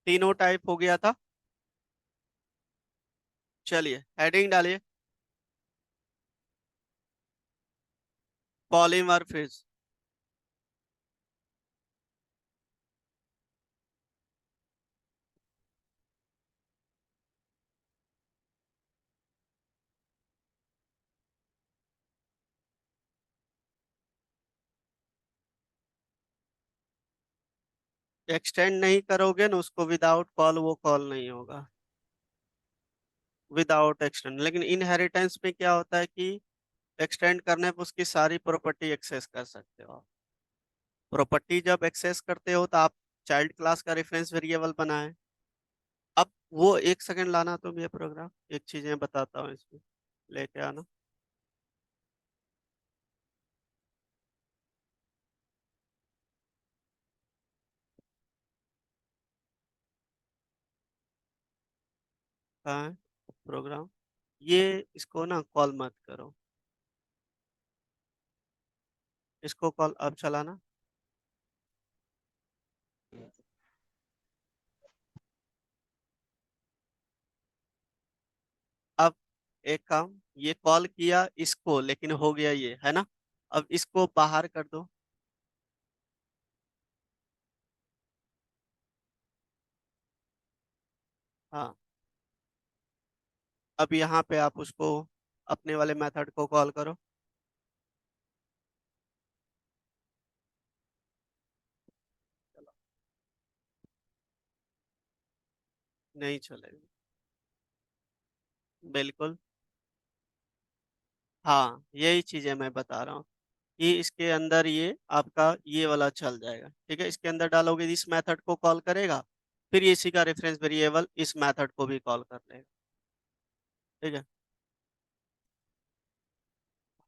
तीनों टाइप हो गया था। चलिए हेडिंग डालिए। पॉलीमॉर्फिज्म। एक्सटेंड नहीं करोगे ना उसको विदाउट कॉल, वो कॉल नहीं होगा। विदाउट एक्सटेंड, लेकिन इनहेरिटेंस में क्या होता है कि एक्सटेंड करने पर उसकी सारी प्रॉपर्टी एक्सेस कर सकते हो आप। प्रॉपर्टी जब एक्सेस करते हो तो आप चाइल्ड क्लास का रेफरेंस वेरिएबल बनाए। अब वो एक सेकंड लाना, तुम ये प्रोग्राम एक चीजें बताता हूँ इसमें, लेके आना। कहाँ है प्रोग्राम? ये इसको ना कॉल मत करो, इसको कॉल अब चलाना। अब एक काम, ये कॉल किया इसको लेकिन हो गया ये है ना। अब इसको बाहर कर दो। हाँ, अब यहाँ पे आप उसको अपने वाले मेथड को कॉल करो। नहीं चलेगा। बिल्कुल। हाँ, यही चीजें मैं बता रहा हूँ कि इसके अंदर ये आपका ये वाला चल जाएगा। ठीक है, इसके अंदर डालोगे इस मेथड को कॉल करेगा, फिर ये इसी का रेफरेंस वेरिएबल इस मेथड को भी कॉल कर लेगा। ठीक है।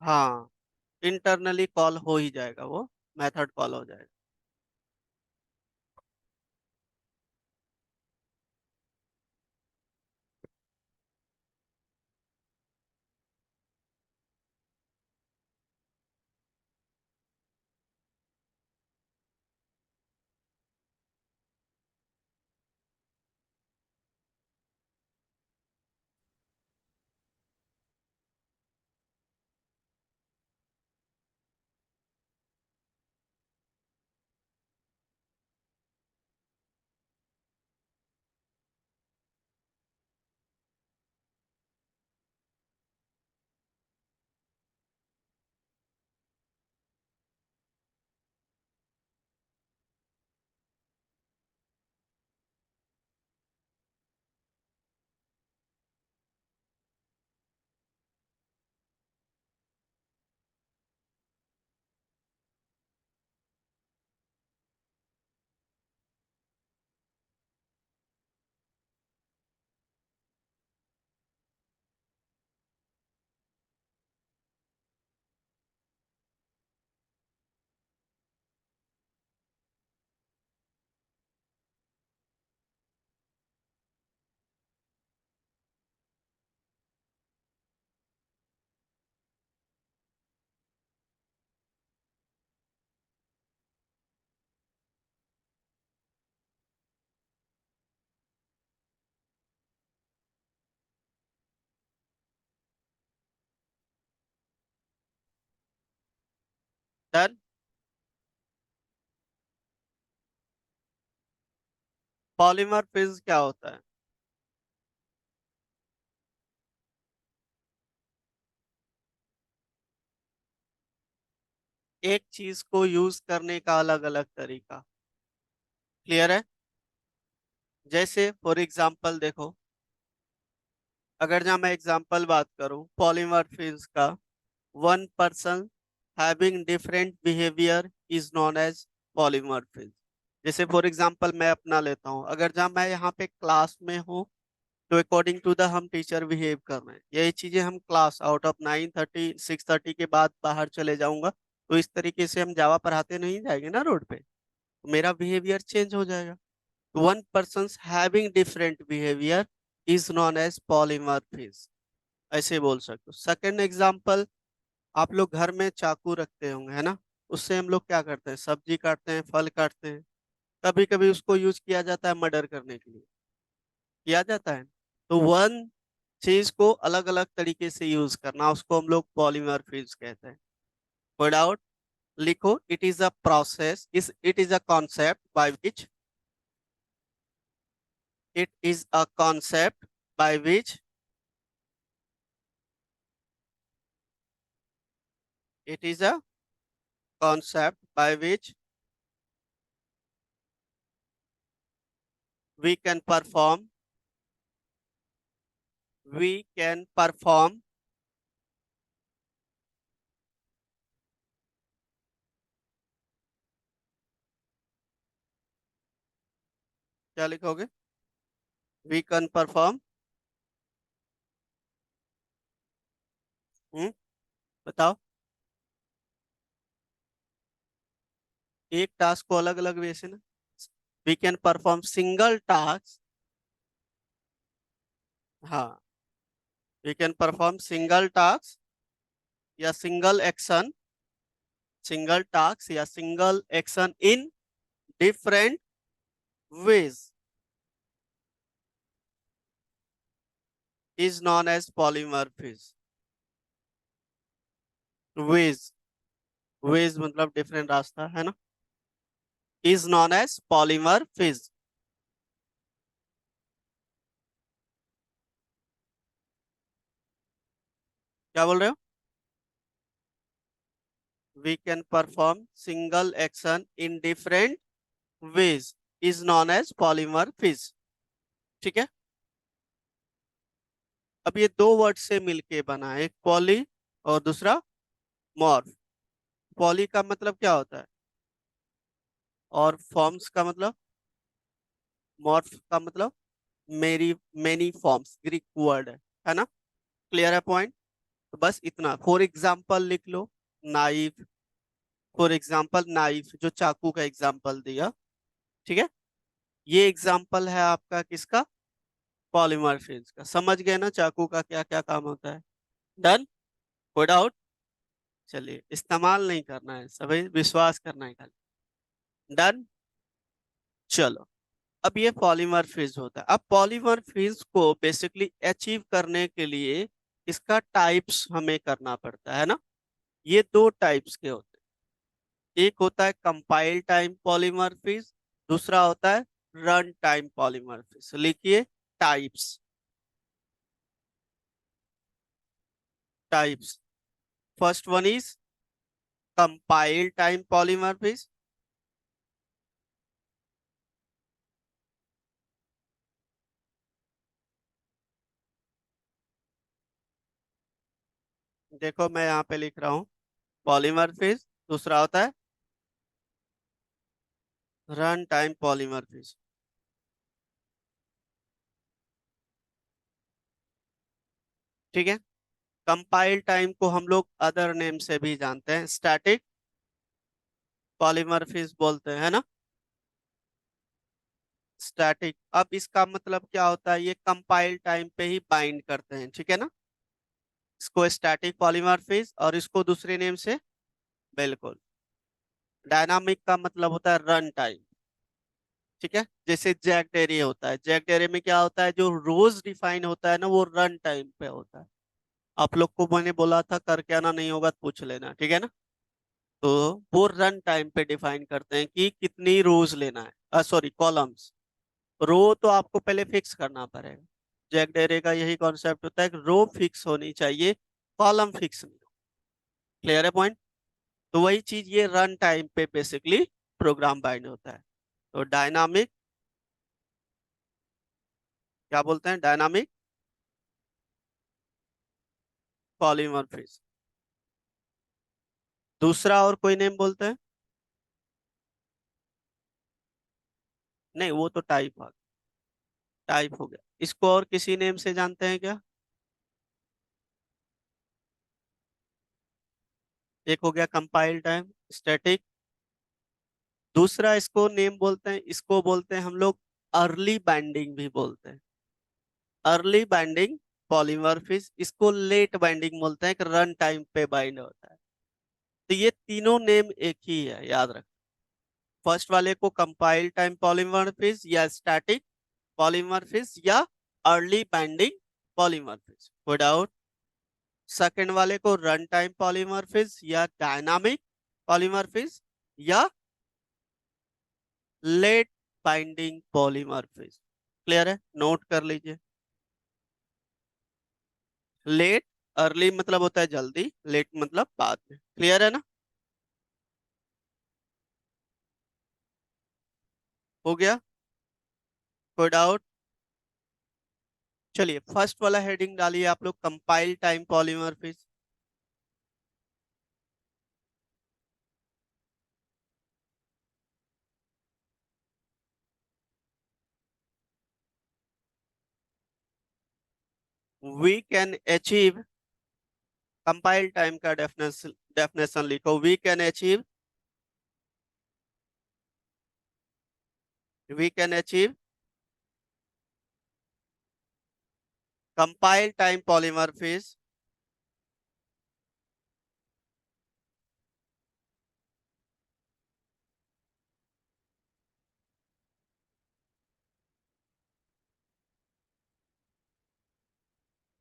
हाँ, इंटरनली कॉल हो ही जाएगा, वो मेथड कॉल हो जाएगा। डन। पॉलीमॉर्फिज्म क्या होता है? एक चीज को यूज करने का अलग अलग तरीका। क्लियर है? जैसे फॉर एग्जांपल देखो, अगर जहाँ मैं एग्जांपल बात करूं पॉलीमॉर्फिज्म का, one person having different behaviour is known as polymorphism. जैसे फॉर एग्जांपल मैं अपना लेता हूँ, अगर जहाँ मैं यहाँ पे क्लास में हूँ तो अकॉर्डिंग टू द हम टीचर बिहेव कर रहे हैं, यही चीजें हम क्लास आउट ऑफ 9:30 6:30 के बाद बाहर चले जाऊंगा तो इस तरीके से हम जावा पढ़ाते नहीं जाएंगे ना रोड पे, तो मेरा बिहेवियर चेंज हो जाएगा। One person having different behaviour is known as polymorphism, ऐसे बोल सकते हो। सेकेंड एग्जाम्पल, आप लोग घर में चाकू रखते होंगे है ना, उससे हम लोग क्या करते हैं, सब्जी काटते हैं, फल काटते हैं। कभी कभी उसको यूज किया जाता है मर्डर करने के लिए, किया जाता है। तो वन चीज को अलग अलग तरीके से यूज करना, उसको हम लोग पॉलीमॉर्फिज्म कहते हैं। वर्ड आउट लिखो, it is a process, is it is a concept by which, it is a concept by which, it is a concept by which we can perform, we can perform, क्या लिखोगे? We can perform, बताओ। एक task को अलग अलग वे से ना, we can perform single task, हाँ, we can perform single task या single action, single task या single action in different ways is known as polymorphism। ways, ways मतलब different रास्ता है ना, is known as polymorphism। क्या बोल रहे हो? We can perform single action in different ways is known as polymorphism। ठीक है। अब ये दो वर्ड से मिलके बना है, एक पॉली और दूसरा मॉर्फ। पॉली का मतलब क्या होता है, और फॉर्म्स का मतलब, मॉर्फ का मतलब मेरी मेनी फॉर्म्स, ग्रीक वर्ड है ना। क्लियर है पॉइंट? तो बस इतना। फॉर एग्जाम्पल लिख लो, नाइफ, फॉर एग्जाम्पल नाइफ, जो चाकू का एग्जाम्पल दिया, ठीक है। ये एग्जाम्पल है आपका किसका? पॉलीमॉर्फिज्म का। समझ गए ना चाकू का क्या क्या काम होता है? डन? कोई डाउट? चलिए, इस्तेमाल नहीं करना है, सभी विश्वास करना है खाली। डन? चलो, अब ये पॉलीमॉर्फिज्म होता है। अब पॉलीमॉर्फिज्म को बेसिकली अचीव करने के लिए इसका टाइप्स हमें करना पड़ता है ना। ये दो टाइप्स के होते हैं, एक होता है कंपाइल टाइम पॉलीमॉर्फिज्म, दूसरा होता है रन टाइम पॉलीमॉर्फिज्म। लिखिए types, types. First one is compile time polymorphism. देखो मैं यहाँ पे लिख रहा हूँ पॉलीमॉर्फिज्म, दूसरा होता है रन टाइम पॉलीमॉर्फिज्म। ठीक है। कंपाइल टाइम को हम लोग अदर नेम से भी जानते हैं, स्टैटिक पॉलीमॉर्फिज्म बोलते हैं, है ना। स्टैटिक, अब इसका मतलब क्या होता है, ये कंपाइल टाइम पे ही बाइंड करते हैं, ठीक है ना। इसको स्टैटिक पॉलीमॉर्फिज्म, और इसको दूसरे नेम से, बिल्कुल। डायनामिक का मतलब होता है रन टाइम, ठीक है। जैसे जैक डेरे होता है, जैक डेरे में क्या होता है, जो रोज डिफाइन होता है ना, वो रन टाइम पे होता है। आप लोग को मैंने बोला था करके आना, नहीं होगा तो पूछ लेना, ठीक है ना। तो वो रन टाइम पे डिफाइन करते हैं कि कितनी रोज लेना है, सॉरी कॉलम्स। रो तो आपको पहले फिक्स करना पड़ेगा। जैक डेरे का यही कॉन्सेप्ट होता है कि रो फिक्स होनी चाहिए, कॉलम फिक्स नहीं। क्लियर है पॉइंट? तो वही चीज ये रन टाइम पे बेसिकली प्रोग्राम बाइंड होता है। तो डायनामिक, क्या बोलते हैं, डायनामिक पॉलीमॉर्फिज्म। दूसरा और कोई नेम बोलते हैं? नहीं, वो तो टाइप आ, टाइप हो गया। इसको और किसी नेम से जानते हैं क्या? एक हो गया कंपाइल टाइम, स्टैटिक। दूसरा इसको नेम बोलते हैं, इसको बोलते हैं हम लोग अर्ली बाइंडिंग भी बोलते हैं। अर्ली बाइंडिंग पॉलीमॉर्फिज्म, इसको लेट बाइंडिंग बोलते हैं कि रन टाइम पे बाइंड होता है। तो ये तीनों नेम एक ही है, याद रख। फर्स्ट वाले को कंपाइल टाइम पॉलीमॉर्फिज्म या स्टैटिक पॉलीमॉर्फिज्म या अर्ली बाइंडिंग पॉलीमॉर्फिज्म, कोई डाउट? सेकंड वाले को रन टाइम पॉलीमॉर्फिज्म या डायनामिक पॉलीमॉर्फिज्म या लेट बाइंडिंग पॉलीमॉर्फिज्म। क्लियर है? नोट कर लीजिए। लेट, अर्ली मतलब होता है जल्दी, लेट मतलब बाद में। क्लियर है ना? हो गया? कोई डाउट? चलिए फर्स्ट वाला हेडिंग डालिए आप लोग, compile time polymorphism. We can achieve, compile time का डेफिनेशन डेफिनेशन लिखो। We can achieve compile time polymorphism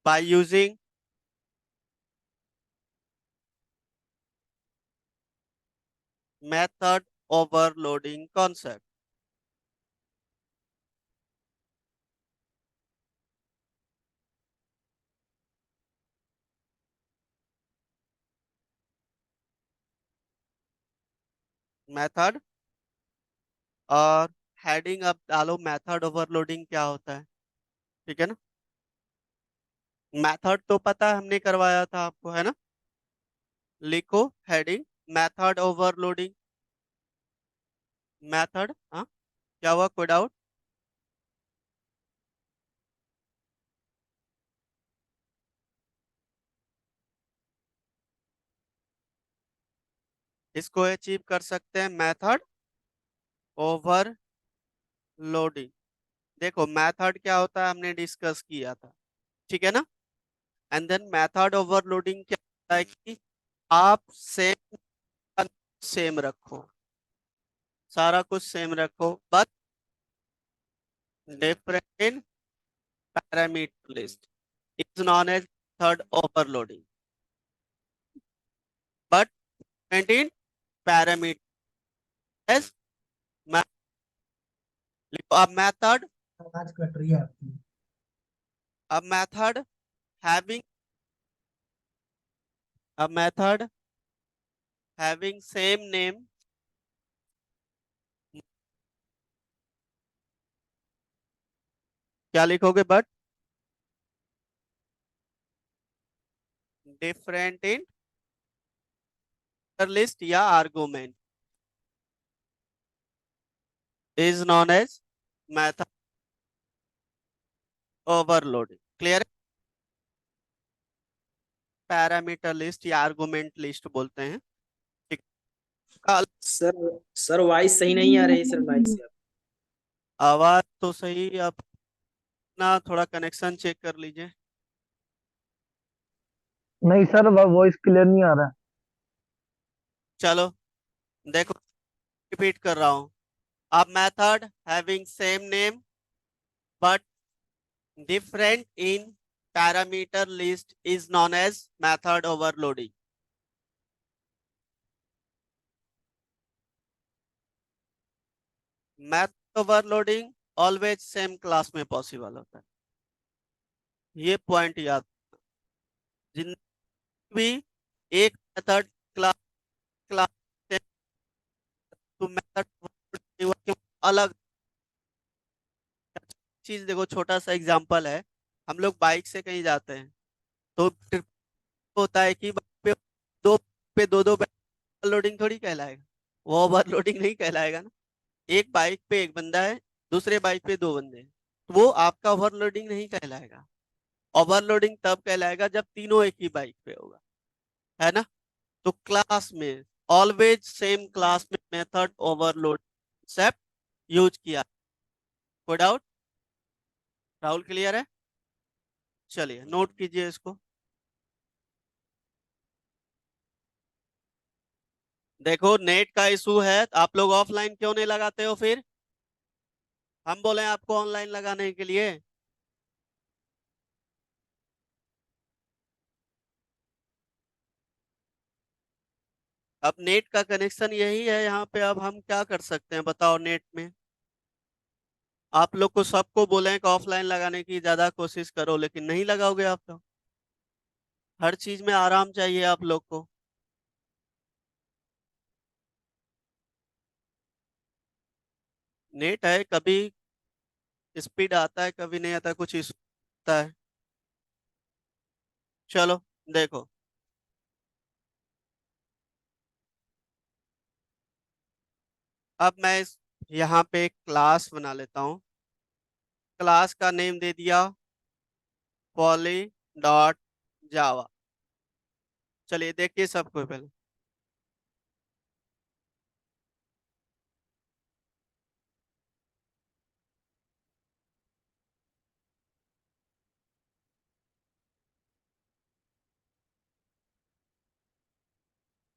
by using method overloading concept। Method, और हेडिंग अब डालो मेथड ओवरलोडिंग क्या होता है। ठीक है ना? मेथड तो पता है, हमने करवाया था आपको, है ना? लिखो हेडिंग मेथड ओवरलोडिंग। मेथड, हाँ, क्या हुआ? कोई डाउट? इसको अचीव कर सकते हैं मेथड ओवरलोडिंग। देखो मेथड क्या होता है हमने डिस्कस किया था, ठीक है ना? एंड देन मेथड ओवरलोडिंग क्या होता है कि आप सेम सेम रखो, सारा कुछ सेम रखो, but different in parameter list is known as third overloading, but different in parameter as. अब मेथड, आवाज कट रही है आपकी। अब मेथड हैविंग, अब मेथड हैविंग सेम नेम, क्या लिखोगे? बट डिफरेंट इन लिस्ट या argument is known as method overloading. Clear? Parameter list या आर्गुमेंट लिस्ट बोलते हैं। ठीक। कल सर सर वॉइस सही नहीं आ रही सर, माइक से। आवाज तो सही, अपना थोड़ा कनेक्शन चेक कर लीजिए। नहीं सर, वॉइस क्लियर नहीं आ रहा। चलो देखो, रिपीट कर रहा हूं। अब method having same name but different in parameter list is known as method overloading. Method overloading always same class में पॉसिबल होता है, ये पॉइंट याद। जिन भी एक मेथड क्लास क्लास तो मेथड अलग चीज। देखो छोटा सा एग्जांपल है, हम लोग बाइक से कहीं जाते हैं तो ट्रिप होता है कि बाइक पे दो दो ओवरलोडिंग थोड़ी कहलाएगा, वो ओवरलोडिंग नहीं कहलाएगा ना। एक बाइक पे एक बंदा है, दूसरे बाइक पे दो बंदे हैं, तो वो आपका ओवरलोडिंग नहीं कहलाएगा। ओवरलोडिंग तब कहलाएगा जब तीनों एक ही बाइक पे होगा, है ना? तो क्लास में ऑलवेज सेम क्लास में मेथड ओवरलोड कंसेप्ट यूज किया। कोई डाउट? राहुल क्लियर है? चलिए नोट कीजिए इसको। देखो नेट का इशू है, तो आप लोग ऑफलाइन क्यों नहीं लगाते हो फिर? हम बोले आपको ऑनलाइन लगाने के लिए। अब नेट का कनेक्शन यही है यहाँ पे, अब हम क्या कर सकते हैं बताओ नेट में। आप लोग को सबको बोले कि ऑफलाइन लगाने की ज्यादा कोशिश करो, लेकिन नहीं लगाओगे आप तो। हर चीज में आराम चाहिए आप लोग को। नेट है, कभी स्पीड आता है कभी नहीं आता, कुछ इशू आता है। चलो देखो, अब मैं यहाँ पे एक क्लास बना लेता हूँ। क्लास का नेम दे दिया पॉली डॉट जावा। चलिए देखिए सबको पहले।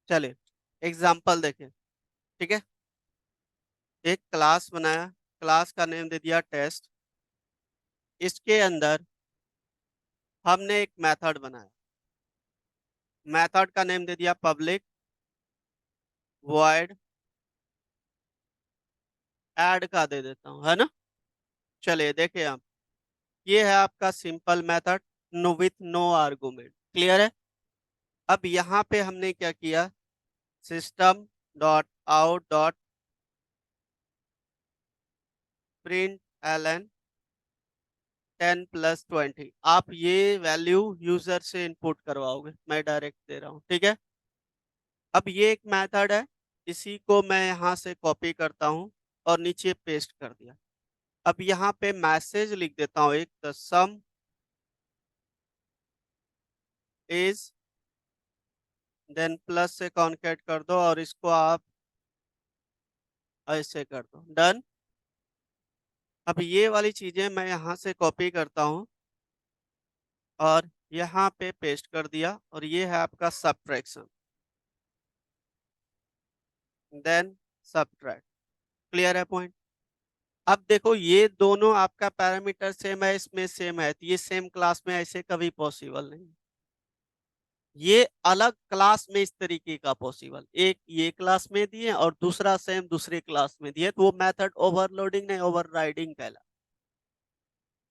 चलिए एग्जाम्पल देखें, ठीक है। एक क्लास बनाया, क्लास का नेम दे दिया टेस्ट। इसके अंदर हमने एक मेथड बनाया, मेथड का नेम दे दिया पब्लिक वॉइड ऐड का दे देता हूँ, है ना। चलिए देखिए आप, ये है आपका simple method, no with no argument. Clear है। अब यहाँ पे हमने क्या किया, system dot out dot print LN 10+20। आप ये वैल्यू यूजर से इनपुट करवाओगे, मैं डायरेक्ट दे रहा हूँ, ठीक है। अब ये एक मेथड है, इसी को मैं यहाँ से कॉपी करता हूँ और नीचे पेस्ट कर दिया। अब यहाँ पे मैसेज लिख देता हूँ एक, the sum is, then plus से कॉन्केट कर दो और इसको आप ऐसे कर दो, डन। अब ये वाली चीजें मैं यहाँ से कॉपी करता हूँ और यहाँ पे पेस्ट कर दिया, और ये है आपका सबट्रैक्शन, देन सबट्रैक्ट। क्लियर है पॉइंट। अब देखो ये दोनों आपका पैरामीटर सेम है, इसमें सेम है, तो ये सेम क्लास में ऐसे कभी पॉसिबल नहीं। ये अलग क्लास में इस तरीके का पॉसिबल, एक ये क्लास में दिए और दूसरा सेम दूसरे क्लास में दिए, तो वो मेथड ओवरलोडिंग नहीं ओवरराइडिंग कहला।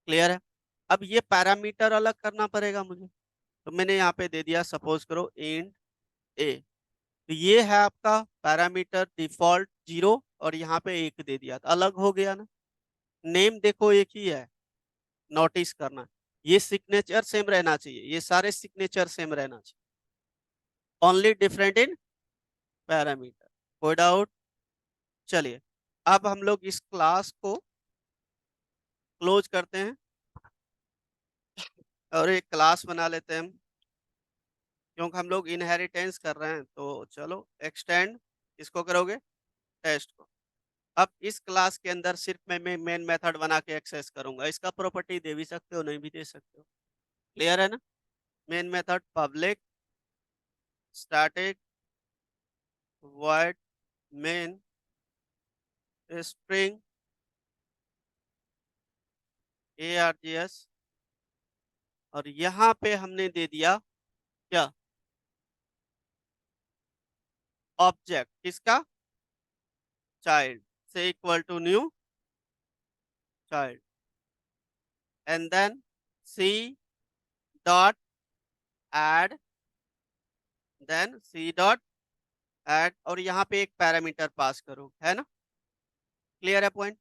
क्लियर है। अब ये पैरामीटर अलग करना पड़ेगा मुझे, तो मैंने यहाँ पे दे दिया सपोज करो इंट ए। तो ये है आपका पैरामीटर डिफॉल्ट 0 और यहाँ पे 1 दे दिया, तो अलग हो गया ना। नेम देखो एक ही है, नोटिस करना, ये सिग्नेचर सेम रहना चाहिए, ये सारे सिग्नेचर सेम रहना चाहिए, ओनली डिफरेंट इन पैरामीटर। कोई डाउट। चलिए अब हम लोग इस क्लास को क्लोज करते हैं और एक क्लास बना लेते हैं हम, क्योंकि हम लोग इनहेरिटेंस कर रहे हैं, तो चलो एक्सटेंड इसको करोगे टेस्ट को। अब इस क्लास के अंदर सिर्फ मैं मेन मेथड बना के एक्सेस करूंगा, इसका प्रॉपर्टी दे भी सकते हो नहीं भी दे सकते हो। क्लियर है ना। Main method public static void main string args, और यहाँ पे हमने दे दिया क्या, ऑब्जेक्ट किसका, चाइल्ड से equal to new child, and then C dot add, then C dot add, और यहाँ पे एक पैरामीटर पास करो, है ना। क्लियर है पॉइंट।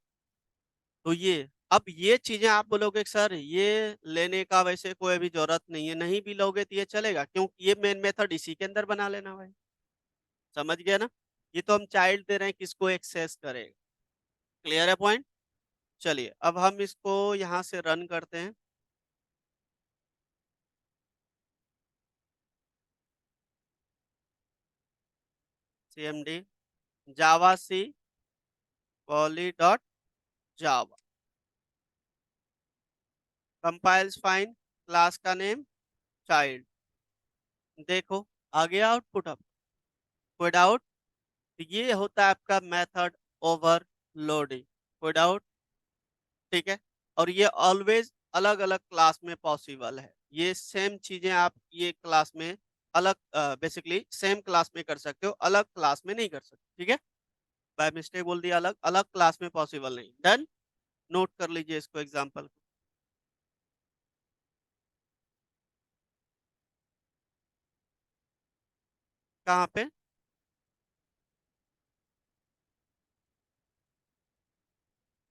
तो ये, अब ये चीजें आप बोलोगे सर ये लेने का वैसे कोई भी जरूरत नहीं है, नहीं भी लोगे तो ये चलेगा, क्योंकि ये मेन मेथड इसी के अंदर बना लेना भाई। समझ गया ना। ये तो हम चाइल्ड दे रहे हैं, किसको एक्सेस करेगा। क्लियर है पॉइंट। चलिए अब हम इसको यहाँ से रन करते हैं। cmd Java c poly dot Java, compiles fine, class का नेम चाइल्ड। देखो आ गया आउटपुट। अब कोई डाउट। तो ये होता है आपका मेथड ओवरलोडिंग। कोई डाउट? ठीक है। और ये ऑलवेज अलग अलग क्लास में पॉसिबल है। ये सेम चीजें आप ये क्लास में अलग, बेसिकली सेम क्लास में कर सकते हो, अलग क्लास में नहीं कर सकते। ठीक है, बाय मिस्टेक बोल दिया, अलग अलग क्लास में पॉसिबल नहीं। डन, नोट कर लीजिए इसको एग्जाम्पल। कहाँ पे?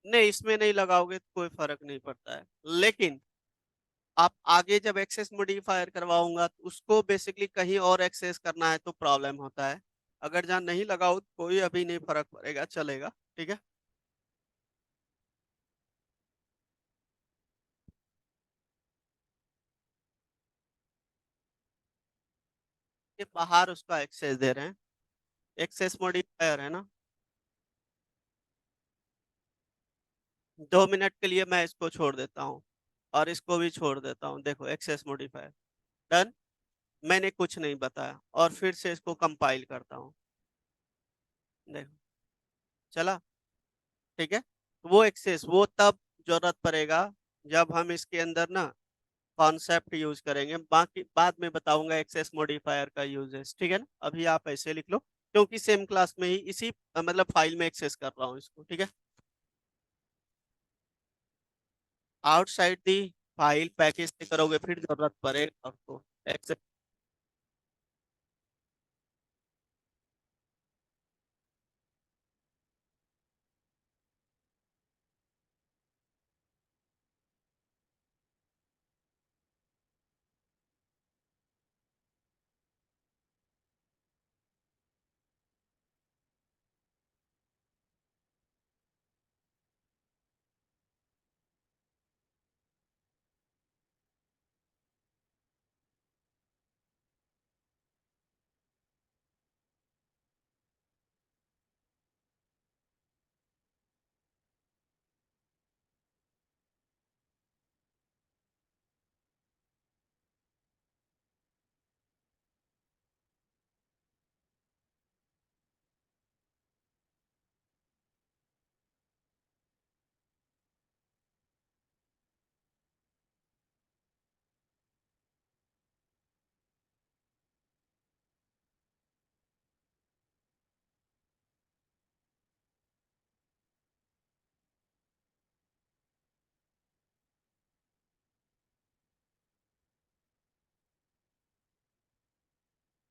नहीं, इसमें नहीं लगाओगे तो कोई फर्क नहीं पड़ता है, लेकिन आप आगे जब एक्सेस मॉडिफायर करवाऊंगा तो उसको बेसिकली कहीं और एक्सेस करना है तो प्रॉब्लम होता है। अगर जहाँ नहीं लगाओ तो कोई अभी नहीं फर्क पड़ेगा, चलेगा। ठीक है, ये बाहर उसका एक्सेस दे रहे हैं, एक्सेस मॉडिफायर है ना। 2 मिनट के लिए मैं इसको छोड़ देता हूँ और इसको भी छोड़ देता हूँ। देखो एक्सेस मॉडिफायर डन। मैंने कुछ नहीं बताया और फिर से इसको कंपाइल करता हूँ। देखो चला। ठीक है, वो एक्सेस वो तब जरूरत पड़ेगा जब हम इसके अंदर ना कॉन्सेप्ट यूज करेंगे। बाकी बाद में बताऊंगा एक्सेस मॉडिफायर का यूजेस। ठीक है ना, अभी आप ऐसे लिख लो क्योंकि सेम क्लास में ही इसी मतलब फाइल में एक्सेस कर रहा हूँ इसको। ठीक है, आउटसाइड दी फाइल पैकेज से करोगे फिर जरूरत पड़ेगा आपको एक्सेस।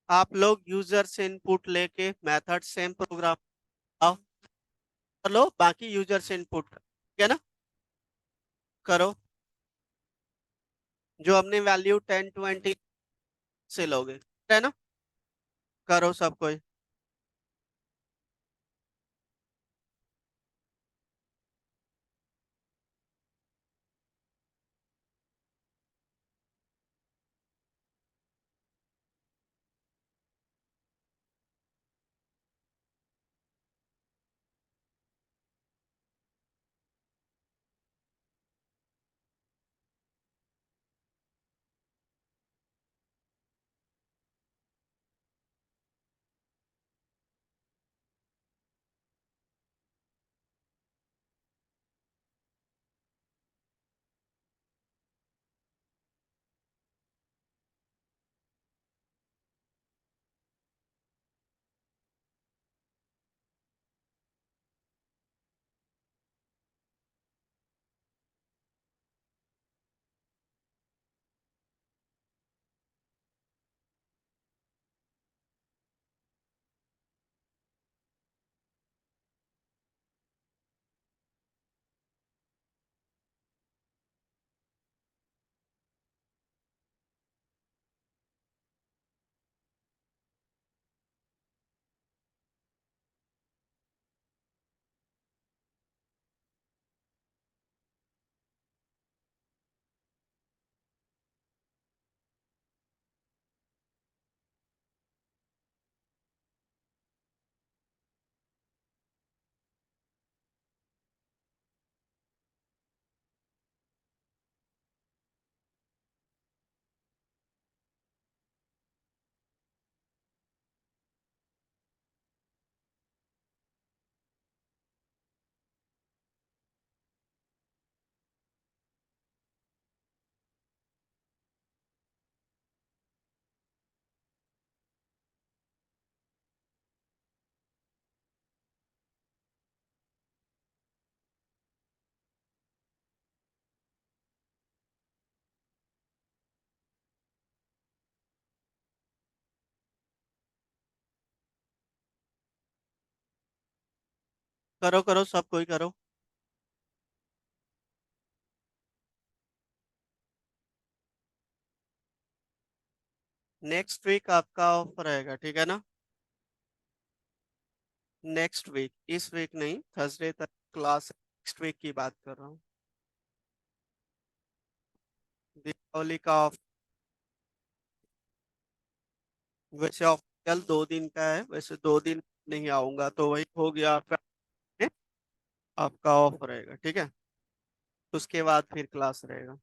आप लोग यूजर से इनपुट लेके मेथड सेम प्रोग्राम आओ कर लो, बाकी यूजर से इनपुट। ठीक है ना, करो। जो हमने वैल्यू 10 20 से लोगे, ठीक है ना, करो सब कोई। करो करो, सब कोई करो। नेक्स्ट वीक आपका ऑफ रहेगा, ठीक है ना? नेक्स्ट वीक, इस वीक नहीं, थर्सडे तक क्लास। नेक्स्ट वीक की बात कर रहा हूँ। दीपावली का ऑफ। वैसे ऑफिशियल 2 दिन का है, वैसे 2 दिन नहीं आऊंगा तो वही हो गया आपका। आपका ऑफ रहेगा, ठीक है। उसके बाद फिर क्लास रहेगा।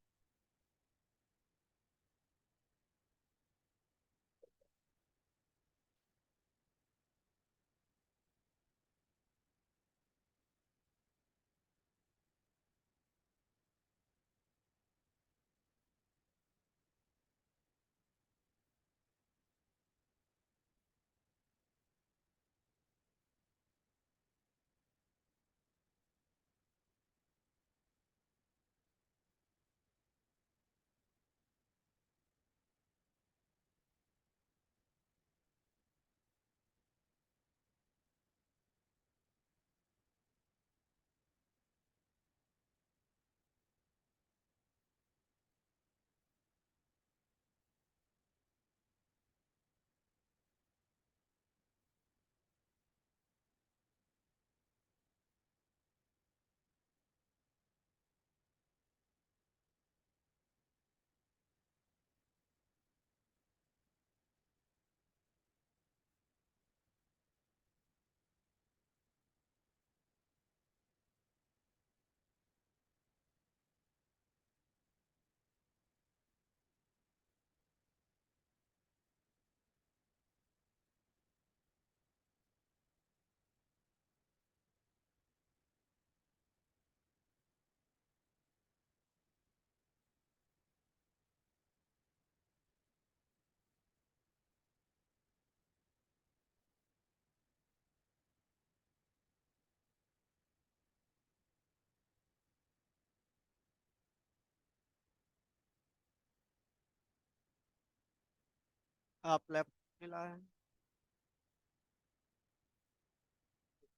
आप लैपटॉप मिला है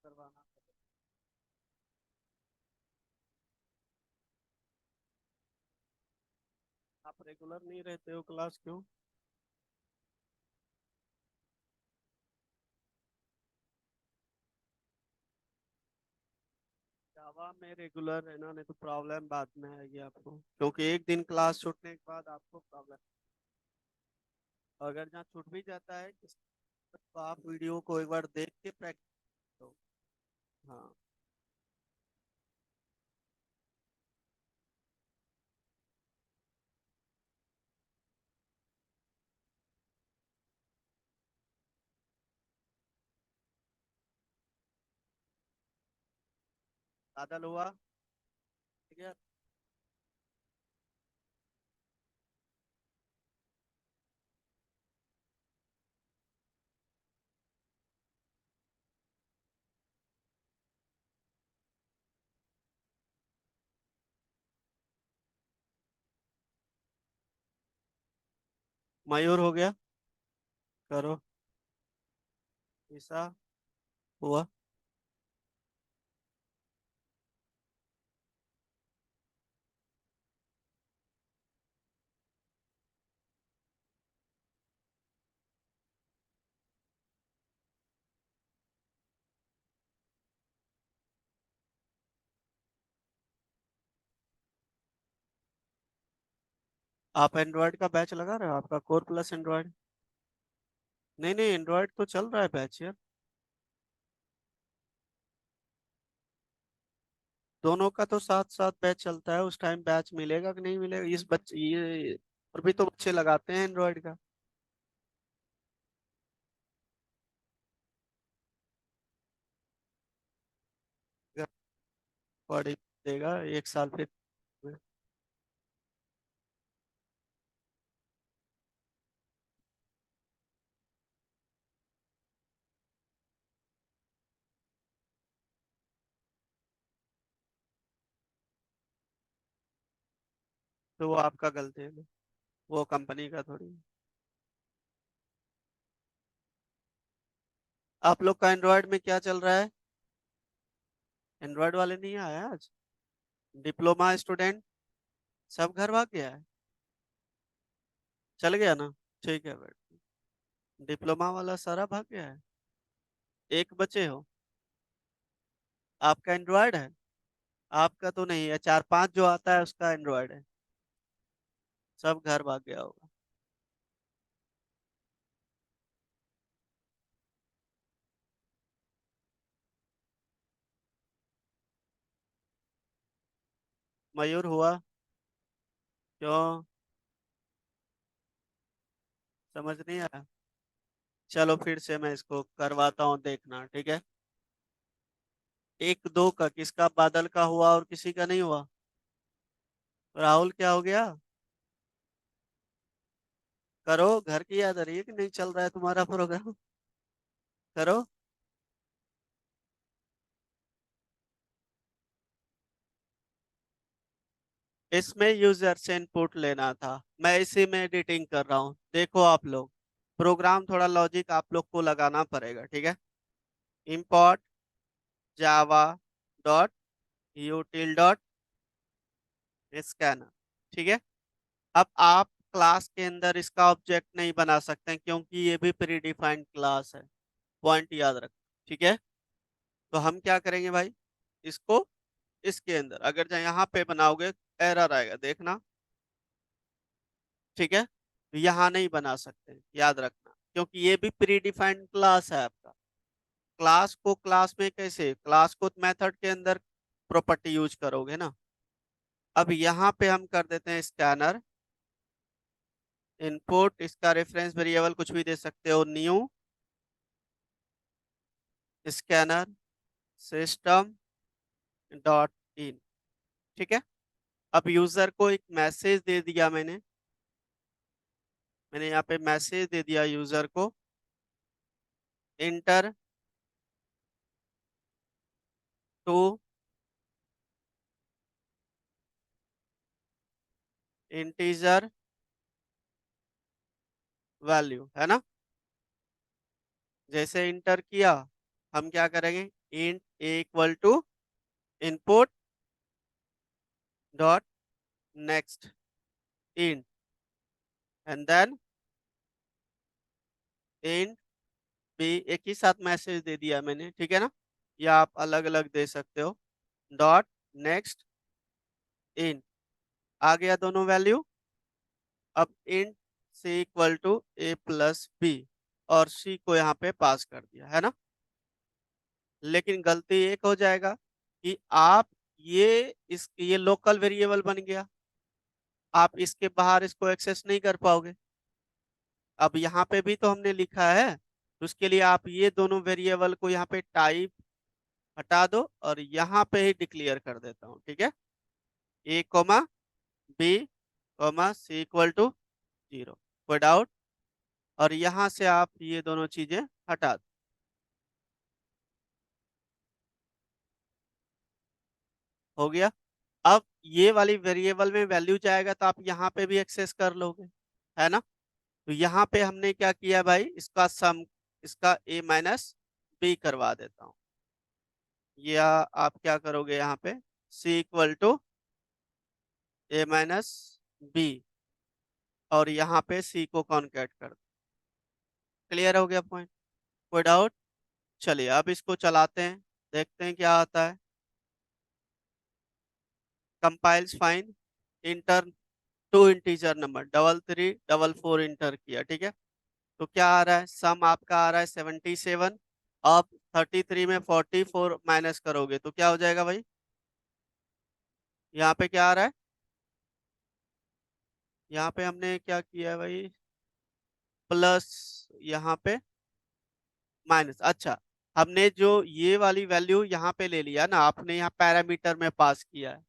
करवाना। आप रेगुलर नहीं रहते हो क्लास, क्यों? जावा में रेगुलर रहना, नहीं तो प्रॉब्लम बाद में आएगी आपको, क्योंकि एक दिन क्लास छूटने के बाद आपको प्रॉब्लम। अगर जहाँ छूट भी जाता है तो आप वीडियो को एक बार देख के प्रैक्टिस करो। हाँ। बादल हुआ, ठीक है। मयूर हो गया, करो। ईसा हुआ। आप एंड्रॉयड का बैच लगा रहे हो, आपका कोर प्लस एंड्रॉयड? नहीं नहीं, एंड्रॉयड तो चल रहा है बैच यार। दोनों का तो साथ साथ बैच चलता है, उस टाइम बैच मिलेगा कि नहीं मिलेगा, इस बच्चे ये और भी तो बच्चे लगाते हैं एंड्रॉयड का। पढ़ देगा 1 साल फिर। तो वो आपका गलती है ना, वो कंपनी का थोड़ी। आप लोग का एंड्रॉयड में क्या चल रहा है? एंड्रॉयड वाले नहीं आए आज? डिप्लोमा स्टूडेंट सब घर भाग गया है? चल गया ना? ठीक है बैठ। डिप्लोमा वाला सारा भाग गया है? एक बचे हो? आपका एंड्रॉयड है? आपका तो नहीं है, 4-5 जो आता है उसका एंड्रॉयड है। सब घर भाग गया होगा। मयूर हुआ? क्यों? समझ नहीं आया? चलो फिर से मैं इसको करवाता हूँ, देखना ठीक है। 1-2 का किसका, बादल का हुआ और किसी का नहीं हुआ। राहुल क्या हो गया? करो, घर की याद आ रही है कि नहीं चल रहा है तुम्हारा प्रोग्राम? करो। इसमें यूजर से इनपुट लेना था, मैं इसी में एडिटिंग कर रहा हूँ। देखो आप लोग, प्रोग्राम थोड़ा लॉजिक आप लोग को लगाना पड़ेगा, ठीक है। import java dot util dot scanner, ठीक है। अब आप क्लास के अंदर इसका ऑब्जेक्ट नहीं बना सकते हैं, क्योंकि ये भी प्री डिफाइंड क्लास है। पॉइंट याद रख, ठीक है। तो हम क्या करेंगे भाई, इसको इसके अंदर अगर जो यहाँ पे बनाओगे एरर आएगा, देखना ठीक है। तो यहाँ नहीं बना सकते, याद रखना, क्योंकि ये भी प्री डिफाइंड क्लास है आपका। क्लास को क्लास में कैसे, क्लास को मेथड के अंदर प्रॉपर्टी यूज करोगे ना। अब यहाँ पे हम कर देते हैं स्कैनर इनपुट, इसका रेफरेंस वेरिएबल कुछ भी दे सकते हो, new scanner system dot in, ठीक है। अब यूजर को एक मैसेज दे दिया मैंने मैंने यहाँ पे मैसेज दे दिया यूजर को, इंटर टू इंटीजर वैल्यू, है ना। जैसे इंटर किया, हम क्या करेंगे, int A equal to input dot next int, and then int B. एक ही साथ मैसेज दे दिया मैंने, ठीक है ना। या आप अलग अलग दे सकते हो, डॉट नेक्स्ट इंट। आ गया दोनों वैल्यू। अब int C equal to A plus B, और सी को यहाँ पे पास कर दिया, है ना। लेकिन गलती एक हो जाएगा कि आप ये लोकल वेरिएबल बन गया, आप इसके बाहर इसको एक्सेस नहीं कर पाओगे। अब यहाँ पे भी तो हमने लिखा है, तो उसके लिए आप ये दोनों वेरिएबल को यहाँ पे टाइप हटा दो और यहाँ पे ही डिक्लेयर कर देता हूँ, ठीक है। A comma B comma C equal to 0, कोई डाउट। और यहाँ से आप ये दोनों चीजें हटा दो, हो गया। अब ये वाली वेरिएबल में वैल्यू जाएगा तो आप यहाँ पे भी एक्सेस कर लोगे, है ना। तो यहाँ पे हमने क्या किया भाई, इसका सम, इसका a माइनस बी करवा देता हूँ। या आप क्या करोगे, यहाँ पे c equal to a minus B, और यहाँ पे c को कॉन्केट कर दो। क्लियर हो गया पॉइंट? कोई डाउट? चलिए अब इसको चलाते हैं, देखते हैं क्या आता है। Compiles fine, enter two integer number 3344 enter किया, ठीक है। तो क्या आ रहा है, सम आपका आ रहा है 77। अब 33 में 44 माइनस करोगे तो क्या हो जाएगा भाई, यहाँ पे क्या आ रहा है, यहाँ पे हमने क्या किया है भाई, प्लस, यहाँ पे माइनस। अच्छा, हमने जो ये वाली वैल्यू यहाँ पे ले लिया ना, आपने यहाँ पैरामीटर में पास किया है।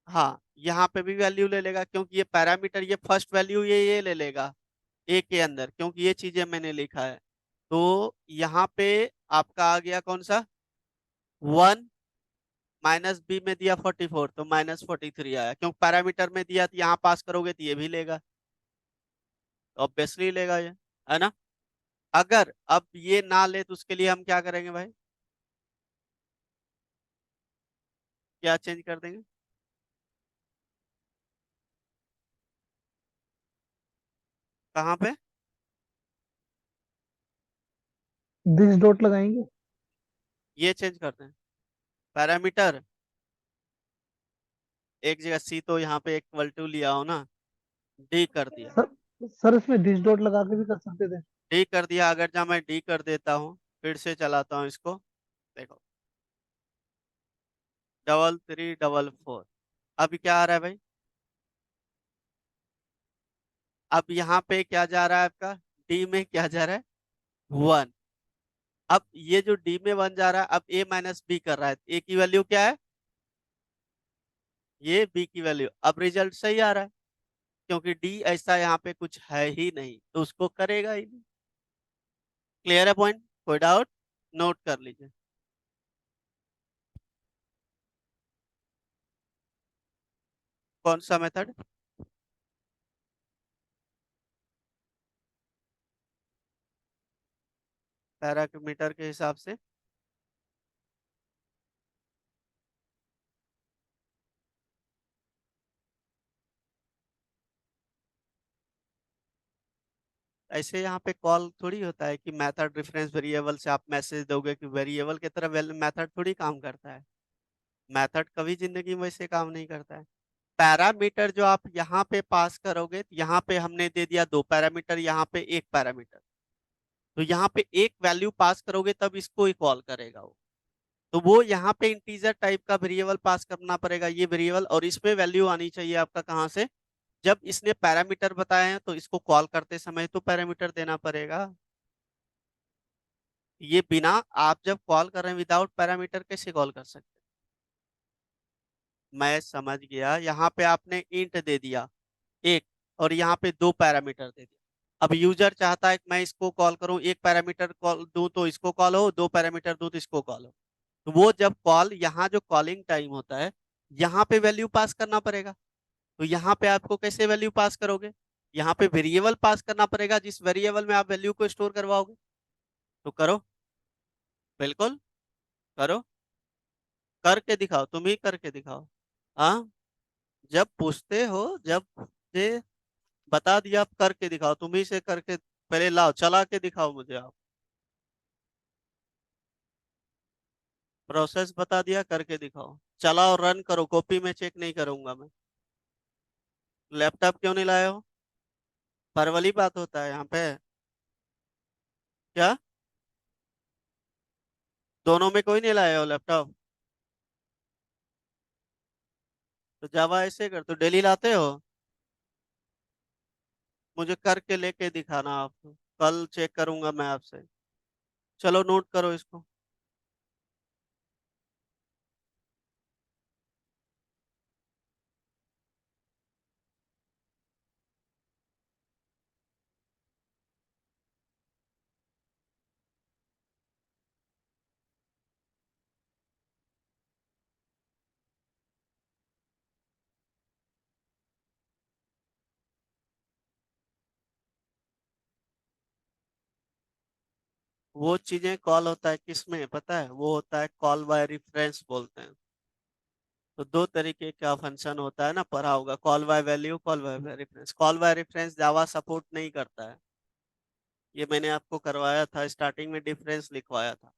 हाँ, यहाँ पे भी वैल्यू ले लेगा, क्योंकि ये पैरामीटर, ये फर्स्ट वैल्यू ये ले लेगा ए के अंदर, क्योंकि ये चीजें मैंने लिखा है। तो यहाँ पे आपका आ गया कौन सा, 1 माइनस बी में दिया 44, तो -43 आया, क्योंकि पैरामीटर में दिया तो यहाँ पास करोगे तो ये भी लेगा, ऑब्वियसली लेगा ये, है ना। अगर अब ये ना ले तो उसके लिए हम क्या करेंगे भाई, क्या चेंज कर देंगे? कहाँ पे? दिस डॉट लगाएंगे। ये चेंज कर दें पैरामीटर। एक जगह सी तो यहाँ पे इक्वल टू लिया हो ना, डी कर दिया। सर सर इसमें दिस डॉट लगा के भी कर सकते थे। डी कर दिया। अगर जहाँ मैं डी कर देता हूँ, फिर से चलाता हूँ इसको, देखो 3344। अब क्या आ रहा है भाई? अब यहाँ पे क्या जा रहा है आपका? डी में क्या जा रहा है? 1। अब ये जो डी में 1 जा रहा है, अब ए माइनस बी कर रहा है, ए की वैल्यू क्या है? ये बी की वैल्यू। अब रिजल्ट सही आ रहा है, क्योंकि डी ऐसा यहाँ पे कुछ है ही नहीं, तो उसको करेगा ही नहीं। क्लियर है पॉइंट? कोई डाउट? नोट कर लीजिए। कौन सा मेथड? पैरामीटर के हिसाब से। ऐसे यहाँ पे कॉल थोड़ी होता है कि मेथड रेफरेंस वेरिएबल से आप मैसेज दोगे कि वेरिएबल की तरह मेथड थोड़ी काम करता है। मेथड कभी जिंदगी में वैसे काम नहीं करता है। पैरामीटर जो आप यहाँ पे पास करोगे, तो यहाँ पे हमने दे दिया 2 पैरामीटर, यहाँ पे 1 पैरामीटर, तो यहाँ पे एक वैल्यू पास करोगे तब इसको ही कॉल करेगा वो। तो वो यहाँ पे इंटीजर टाइप का वेरिएबल पास करना पड़ेगा, ये वेरिएबल, और इसमें वैल्यू आनी चाहिए आपका कहाँ से? जब इसने पैरामीटर बताए हैं तो इसको कॉल करते समय तो पैरामीटर देना पड़ेगा। ये बिना, आप जब कॉल कर रहे हैं विदाउट पैरामीटर कैसे कॉल कर सकते हैं? मैं समझ गया। यहाँ पे आपने इंट दे दिया एक, और यहाँ पे 2 पैरामीटर दे दिया। अब यूजर चाहता है कि मैं इसको कॉल करूं, एक पैरामीटर कॉल दूं तो इसको कॉल हो, 2 पैरामीटर दूं तो इसको कॉल हो। तो वो जब कॉल, यहाँ जो कॉलिंग टाइम होता है, यहाँ पे वैल्यू पास करना पड़ेगा। तो यहाँ पे आपको कैसे वैल्यू पास करोगे? यहाँ पे वेरिएबल पास करना पड़ेगा, जिस वेरिएबल में आप वैल्यू को स्टोर करवाओगे। तो करो, बिल्कुल करो, करके दिखाओ, तुम ही करके दिखाओ। हाँ, जब पूछते हो, जब से बता दिया, आप करके दिखाओ, तुम ही से करके पहले लाओ, चला के दिखाओ मुझे आप। प्रोसेस बता दिया, करके दिखाओ। चलाओ, रन करो, कॉपी में चेक नहीं करूंगा मैं। लैपटॉप क्यों नहीं लाए हो? पर वाली बात होता है यहाँ पे। क्या? दोनों में कोई नहीं लाए हो लैपटॉप? तो जावा ऐसे कर, तो डेली लाते हो? मुझे करके लेके दिखाना आप, कल चेक करूंगा मैं आपसे। चलो नोट करो इसको। वो चीजें कॉल होता है किसमें पता है? वो होता है कॉल बाय रेफरेंस बोलते हैं। तो 2 तरीके का फंक्शन होता है ना, पढ़ा होगा, call by value, call by reference. Call by reference Java support नहीं करता है, ये मैंने आपको करवाया था, स्टार्टिंग में डिफरेंस लिखवाया था।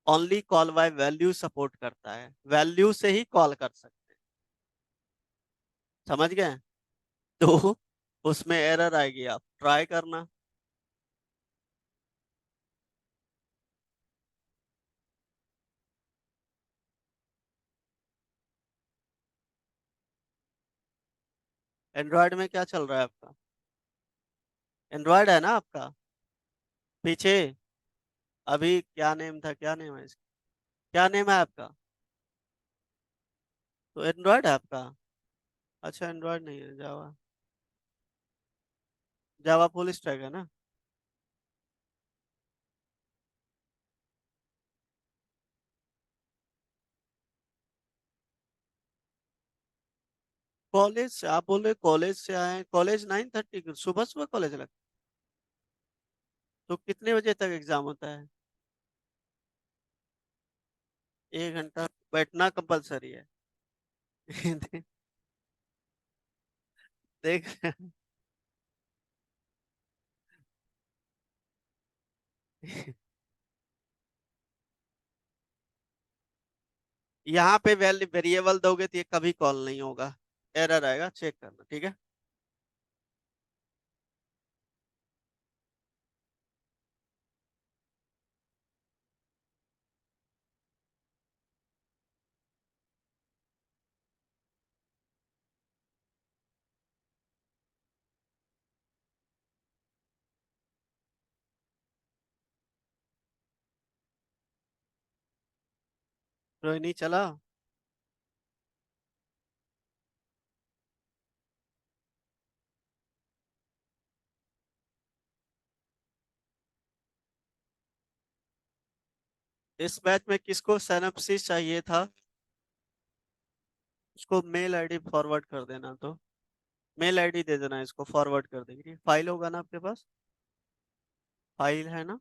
Only call by value support करता है, वैल्यू से ही कॉल कर सकते हैं। समझ गए? तो उसमें एरर आएगी, आप ट्राई करना। एंड्रॉयड में क्या चल रहा है आपका? एंड्रॉयड है ना आपका? पीछे अभी क्या नेम था, क्या नेम है इसका? क्या नेम है आपका? तो एंड्रॉयड है आपका? अच्छा, एंड्रॉयड नहीं है, जावा। जावा फुल स्टैक है ना? कॉलेज से आप बोल रहे, कॉलेज से आए? कॉलेज 9:30 सुबह सुबह कॉलेज लगता? तो कितने बजे तक एग्जाम होता है? 1 घंटा बैठना कंपलसरी है? देख यहाँ पे वेरिएबल दोगे तो ये कभी कॉल नहीं होगा, एरर आएगा, चेक करना, ठीक है। रोहिणी चला। इस बैच में किसको सिनॉप्सिस चाहिए था, उसको मेल आईडी फॉरवर्ड कर देना, तो मेल आईडी दे देना, इसको फॉरवर्ड कर देंगे। फाइल होगा ना आपके पास, फाइल है ना,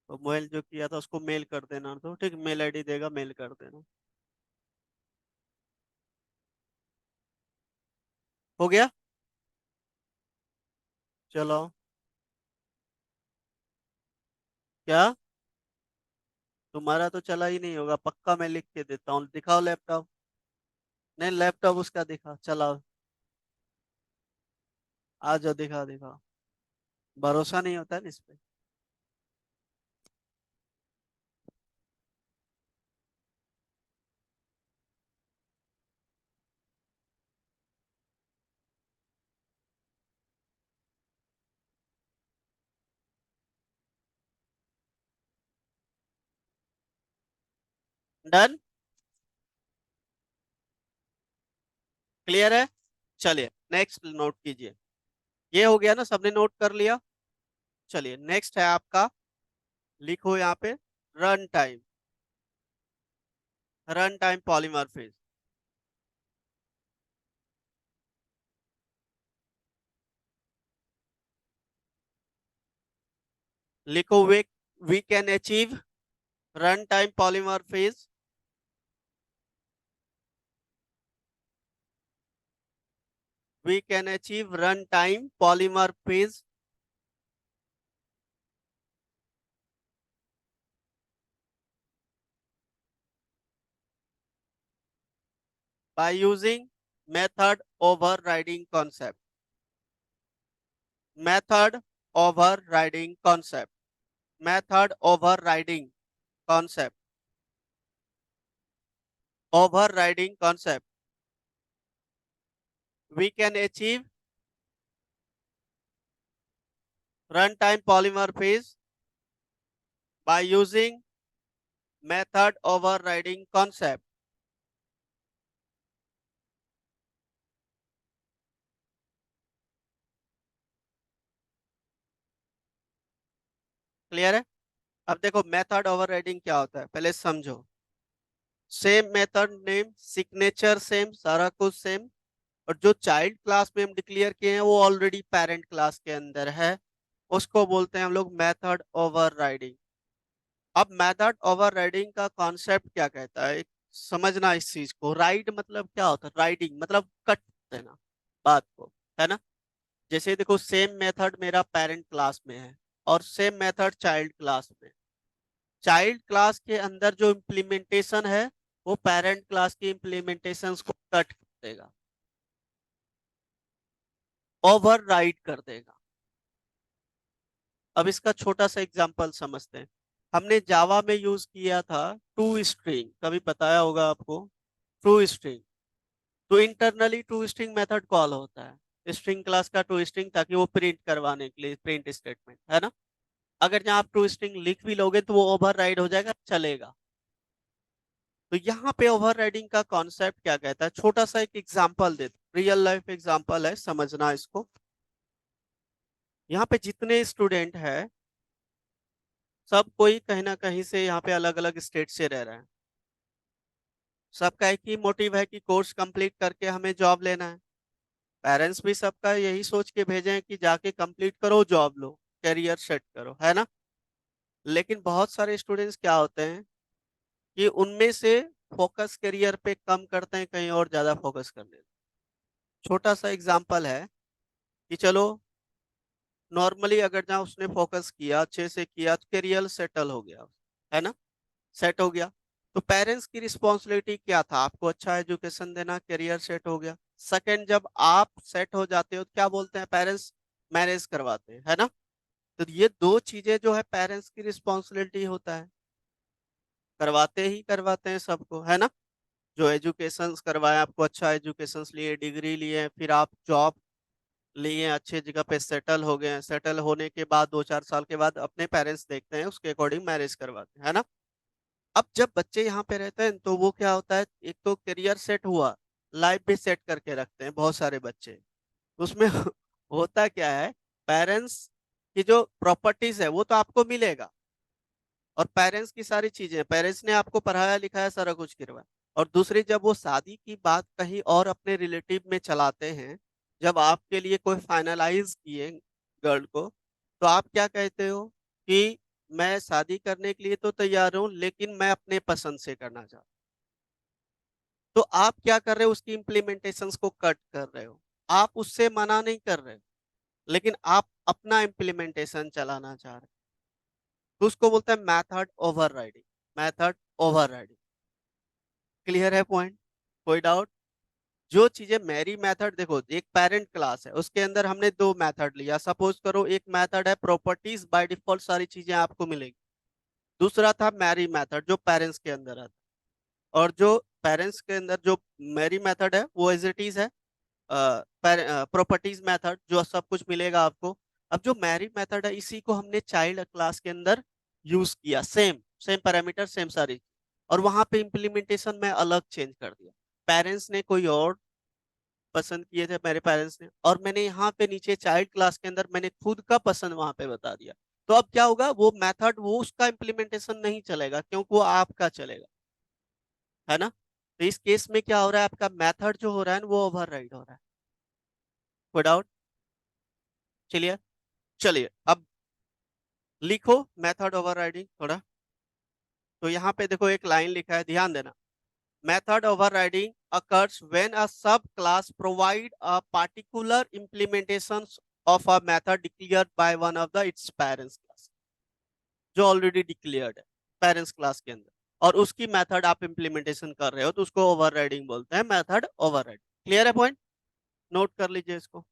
तो मेल जो किया था उसको मेल कर देना, तो ठीक, मेल आईडी देगा, मेल कर देना। हो गया, चलो। क्या, तुम्हारा तो चला ही नहीं होगा पक्का, मैं लिख के देता हूँ, दिखाओ लैपटॉप। नहीं, लैपटॉप उसका दिखा, चलाओ, आ जाओ, दिखा दिखा, भरोसा नहीं होता है ना इस पे। डन, क्लियर है। चलिए नेक्स्ट नोट कीजिए, ये हो गया ना, सबने नोट कर लिया। चलिए नेक्स्ट है आपका, लिखो यहाँ पे, run time, run time polymorphism. लिखो, we can achieve run time polymorphism, we can achieve runtime polymorphism by using method overriding concept, method overriding concept, method overriding concept, overriding concept. We can achieve runtime polymorphism by using method overriding concept. Clear है। अब देखो method overriding क्या होता है, पहले समझो। Same method name, signature same, सारा कुछ सेम, और जो चाइल्ड क्लास में हम डिक्लेयर किए हैं वो ऑलरेडी पेरेंट क्लास के अंदर है, उसको बोलते हैं हम लोग मेथड ओवरराइडिंग। अब मेथड ओवरराइडिंग का कॉन्सेप्ट क्या कहता है, समझना इस चीज को। राइड मतलब क्या होता है, राइडिंग मतलब कट देना बात को, है ना। जैसे देखो, सेम मेथड मेरा पेरेंट क्लास में है और सेम मेथड चाइल्ड क्लास में, चाइल्ड क्लास के अंदर जो इम्प्लीमेंटेशन है वो पेरेंट क्लास की इम्प्लीमेंटेशन को कट कर देगा, ओवरराइड कर देगा। अब इसका छोटा सा एग्जांपल समझते हैं। हमने जावा में यूज किया था टू स्ट्रिंग, कभी बताया होगा आपको, टू स्ट्रिंग। तो internally to string method call होता है स्ट्रिंग क्लास का, टू स्ट्रिंग, ताकि वो प्रिंट करवाने के लिए, प्रिंट स्टेटमेंट, है ना। अगर जहां आप टू स्ट्रिंग लिख भी लोगे तो वो ओवरराइड हो जाएगा, चलेगा। तो यहाँ पे ओवरराइडिंग का कॉन्सेप्ट क्या कहता है, छोटा सा एक एग्जांपल देते, रियल लाइफ एग्जांपल है, समझना इसको। यहाँ पे जितने स्टूडेंट है, सब कोई कहीं ना कहीं से यहाँ पे अलग अलग स्टेट से रह रहे हैं। सबका एक ही मोटिव है कि कोर्स कंप्लीट करके हमें जॉब लेना है। पेरेंट्स भी सबका यही सोच के भेजे हैं कि जाके कंप्लीट करो, जॉब लो, करियर सेट करो, है ना। लेकिन बहुत सारे स्टूडेंट्स क्या होते हैं कि उनमें से फोकस करियर पे कम करते हैं, कहीं और ज्यादा फोकस करने देते हैं। छोटा सा एग्जांपल है कि चलो नॉर्मली अगर जहाँ उसने फोकस किया, अच्छे से किया, तो करियर सेटल हो गया, है ना, सेट हो गया। तो पेरेंट्स की रिस्पॉन्सिबिलिटी क्या था? आपको अच्छा एजुकेशन देना, करियर सेट हो गया। सेकंड, जब आप सेट हो जाते हो तो क्या बोलते हैं पेरेंट्स? मैरिज करवाते हैं, है ना। तो ये दो चीजें जो है पेरेंट्स की रिस्पॉन्सिबिलिटी होता है, करवाते ही करवाते हैं सबको, है ना। जो एजुकेशन करवाए, आपको अच्छा एजुकेशन लिए, डिग्री लिए, फिर आप जॉब लिए, अच्छे जगह पे सेटल हो गए। सेटल होने के बाद 2-4 साल के बाद अपने पेरेंट्स देखते हैं, उसके अकॉर्डिंग मैरिज करवाते हैं, है ना। अब जब बच्चे यहाँ पे रहते हैं तो वो क्या होता है, एक तो करियर सेट हुआ, लाइफ भी सेट करके रखते हैं बहुत सारे बच्चे। उसमें होता क्या है, पेरेंट्स की जो प्रॉपर्टीज है वो तो आपको मिलेगा, और पेरेंट्स की सारी चीजें, पेरेंट्स ने आपको पढ़ाया लिखाया, सारा कुछ करवाया। और दूसरी, जब वो शादी की बात कहीं और अपने रिलेटिव में चलाते हैं, जब आपके लिए कोई फाइनलाइज किए गर्ल को, तो आप क्या कहते हो कि मैं शादी करने के लिए तो तैयार हूं, लेकिन मैं अपने पसंद से करना चाहता हूं। तो आप क्या कर रहे हो, उसकी इम्प्लीमेंटेशंस को कट कर रहे हो। आप उससे मना नहीं कर रहे हो, लेकिन आप अपना इम्प्लीमेंटेशन चलाना चाह रहे हो। तो उसको बोलते हैं method overriding. Method overriding. Clear है पॉइंट? कोई डाउट? जो चीजें मेरी मेथड, देखो एक पेरेंट क्लास है, उसके अंदर हमने दो मेथड लिया। सपोज करो एक मेथड है प्रॉपर्टीज, बाय डिफॉल्ट सारी चीजें आपको मिलेगी। दूसरा था मैरी मेथड, जो पेरेंट्स के अंदर आता है। और जो पेरेंट्स के अंदर जो मैरी मेथड है वो एज इट इज है प्रॉपर्टीज मेथड, जो सब कुछ मिलेगा आपको। अब जो मैरी मेथड है, इसी को हमने चाइल्ड क्लास के अंदर यूज किया, सेम सेम पैरामीटर, सेम सारी। और वहां पे इम्प्लीमेंटेशन में अलग चेंज कर दिया। पेरेंट्स ने कोई और पसंद किए थे, मेरे पेरेंट्स ने, और मैंने यहाँ पे नीचे चाइल्ड क्लास के अंदर मैंने खुद का पसंद वहां पे बता दिया। तो अब क्या होगा, वो मेथड, वो उसका इम्प्लीमेंटेशन नहीं चलेगा, क्योंकि वो आपका चलेगा, है ना। तो इस केस में क्या हो रहा है, आपका मेथड जो हो रहा है वो ओवरराइड हो रहा है। कोई डाउट? चलिए, चलिए अब लिखो मेथड ओवरराइडिंग थोड़ा। तो यहाँ पे देखो एक लाइन लिखा है, ध्यान देना। Method overriding occurs when a subclass provide a particular implementations of a method declared by one of the its parents class, जो ऑलरेडी डिक्लेयर्ड है पेरेंट्स क्लास के अंदर, और उसकी मेथड आप इंप्लीमेंटेशन कर रहे हो, तो उसको ओवरराइडिंग बोलते हैं, मेथड ओवरराइडिंग। क्लियर है पॉइंट? नोट कर लीजिए इसको।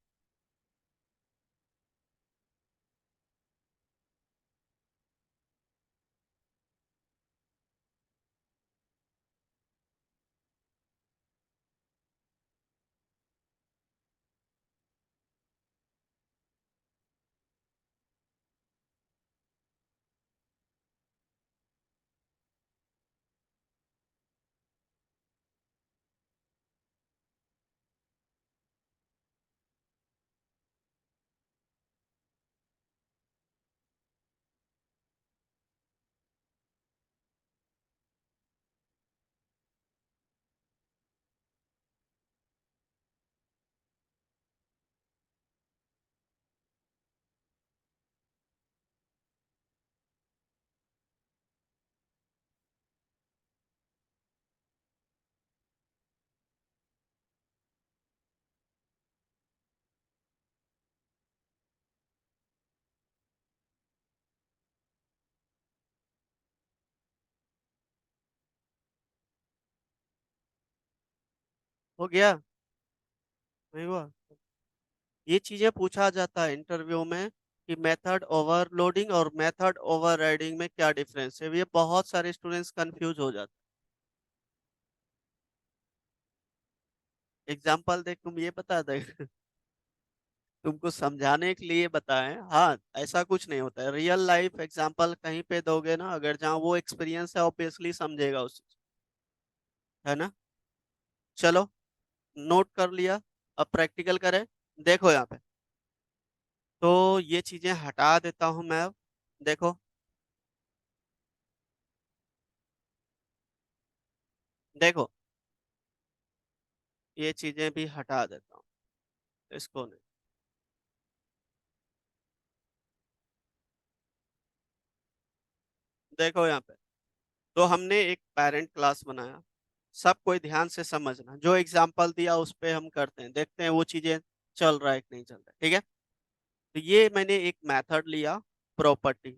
हो गया? नहीं हुआ? ये चीजें पूछा जाता है इंटरव्यू में कि मेथड ओवरलोडिंग और मेथड ओवरराइडिंग में क्या डिफरेंस है। ये बहुत सारे स्टूडेंट्स कंफ्यूज हो जाते हैं। एग्जाम्पल देख, तुम ये बता दे तुमको समझाने के लिए बताएं, हाँ ऐसा कुछ नहीं होता है। रियल लाइफ एग्जाम्पल कहीं पे दोगे ना, अगर जहाँ वो एक्सपीरियंस है, ऑब्वियसली समझेगा उस चीज, है ना। चलो, नोट कर लिया, अब प्रैक्टिकल करें। देखो यहाँ पे, तो ये चीजें हटा देता हूं मैं अब। देखो, देखो ये चीजें भी हटा देता हूँ, इसको नहीं। देखो यहाँ पे, तो हमने एक पेरेंट क्लास बनाया, सब कोई ध्यान से समझना, जो एग्जाम्पल दिया उस पे हम करते हैं, देखते हैं वो चीजें चल रहा है कि नहीं चल रहा है। ठीक है, तो ये मैंने एक मेथड लिया, प्रॉपर्टी,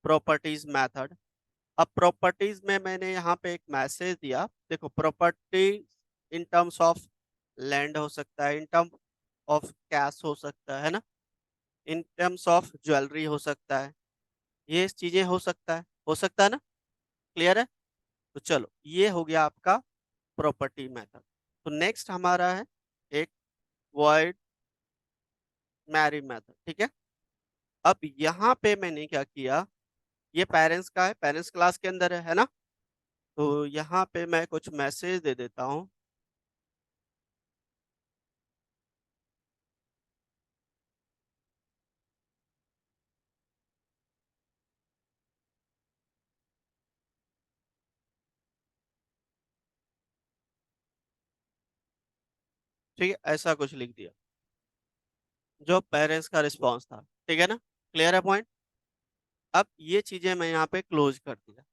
प्रॉपर्टीज मेथड। अब प्रॉपर्टीज में मैंने यहाँ पे एक मैसेज दिया, देखो property in terms of land हो सकता है, इन टर्म ऑफ कैश हो सकता है ना, इन टर्म्स ऑफ ज्वेलरी हो सकता है, ये चीजें हो सकता है ना। क्लियर है? तो चलो ये हो गया आपका प्रॉपर्टी मेथड। तो नेक्स्ट हमारा है एक वॉइड मैरी मेथड। ठीक है, अब यहाँ पे मैंने क्या किया, ये पेरेंट्स का है, पेरेंट्स क्लास के अंदर है ना। तो यहाँ पे मैं कुछ मैसेज दे देता हूँ। ठीक है, ऐसा कुछ लिख दिया जो पेरेंट्स का रिस्पॉन्स था। ठीक है ना, क्लियर है पॉइंट। अब ये चीजें मैं यहाँ पे क्लोज कर दिया।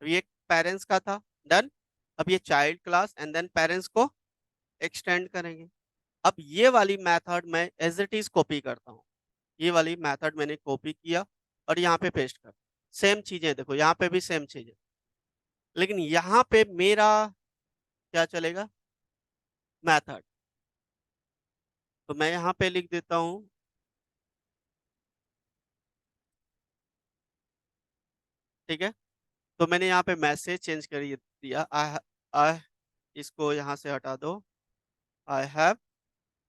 अब ये पेरेंट्स का था, डन। अब ये child class and then parents को एक्सटेंड करेंगे। अब ये वाली मेथड मैं एज इट इज कॉपी करता हूँ, ये वाली मेथड मैंने कॉपी किया और यहाँ पे पेस्ट कर, सेम चीजें देखो, यहाँ पे भी सेम चीजें, लेकिन यहाँ पे मेरा क्या चलेगा, मेथड। तो मैं यहाँ पे लिख देता हूँ, ठीक है। तो मैंने यहाँ पे मैसेज चेंज कर दिया, आई, इसको यहाँ से हटा दो, I have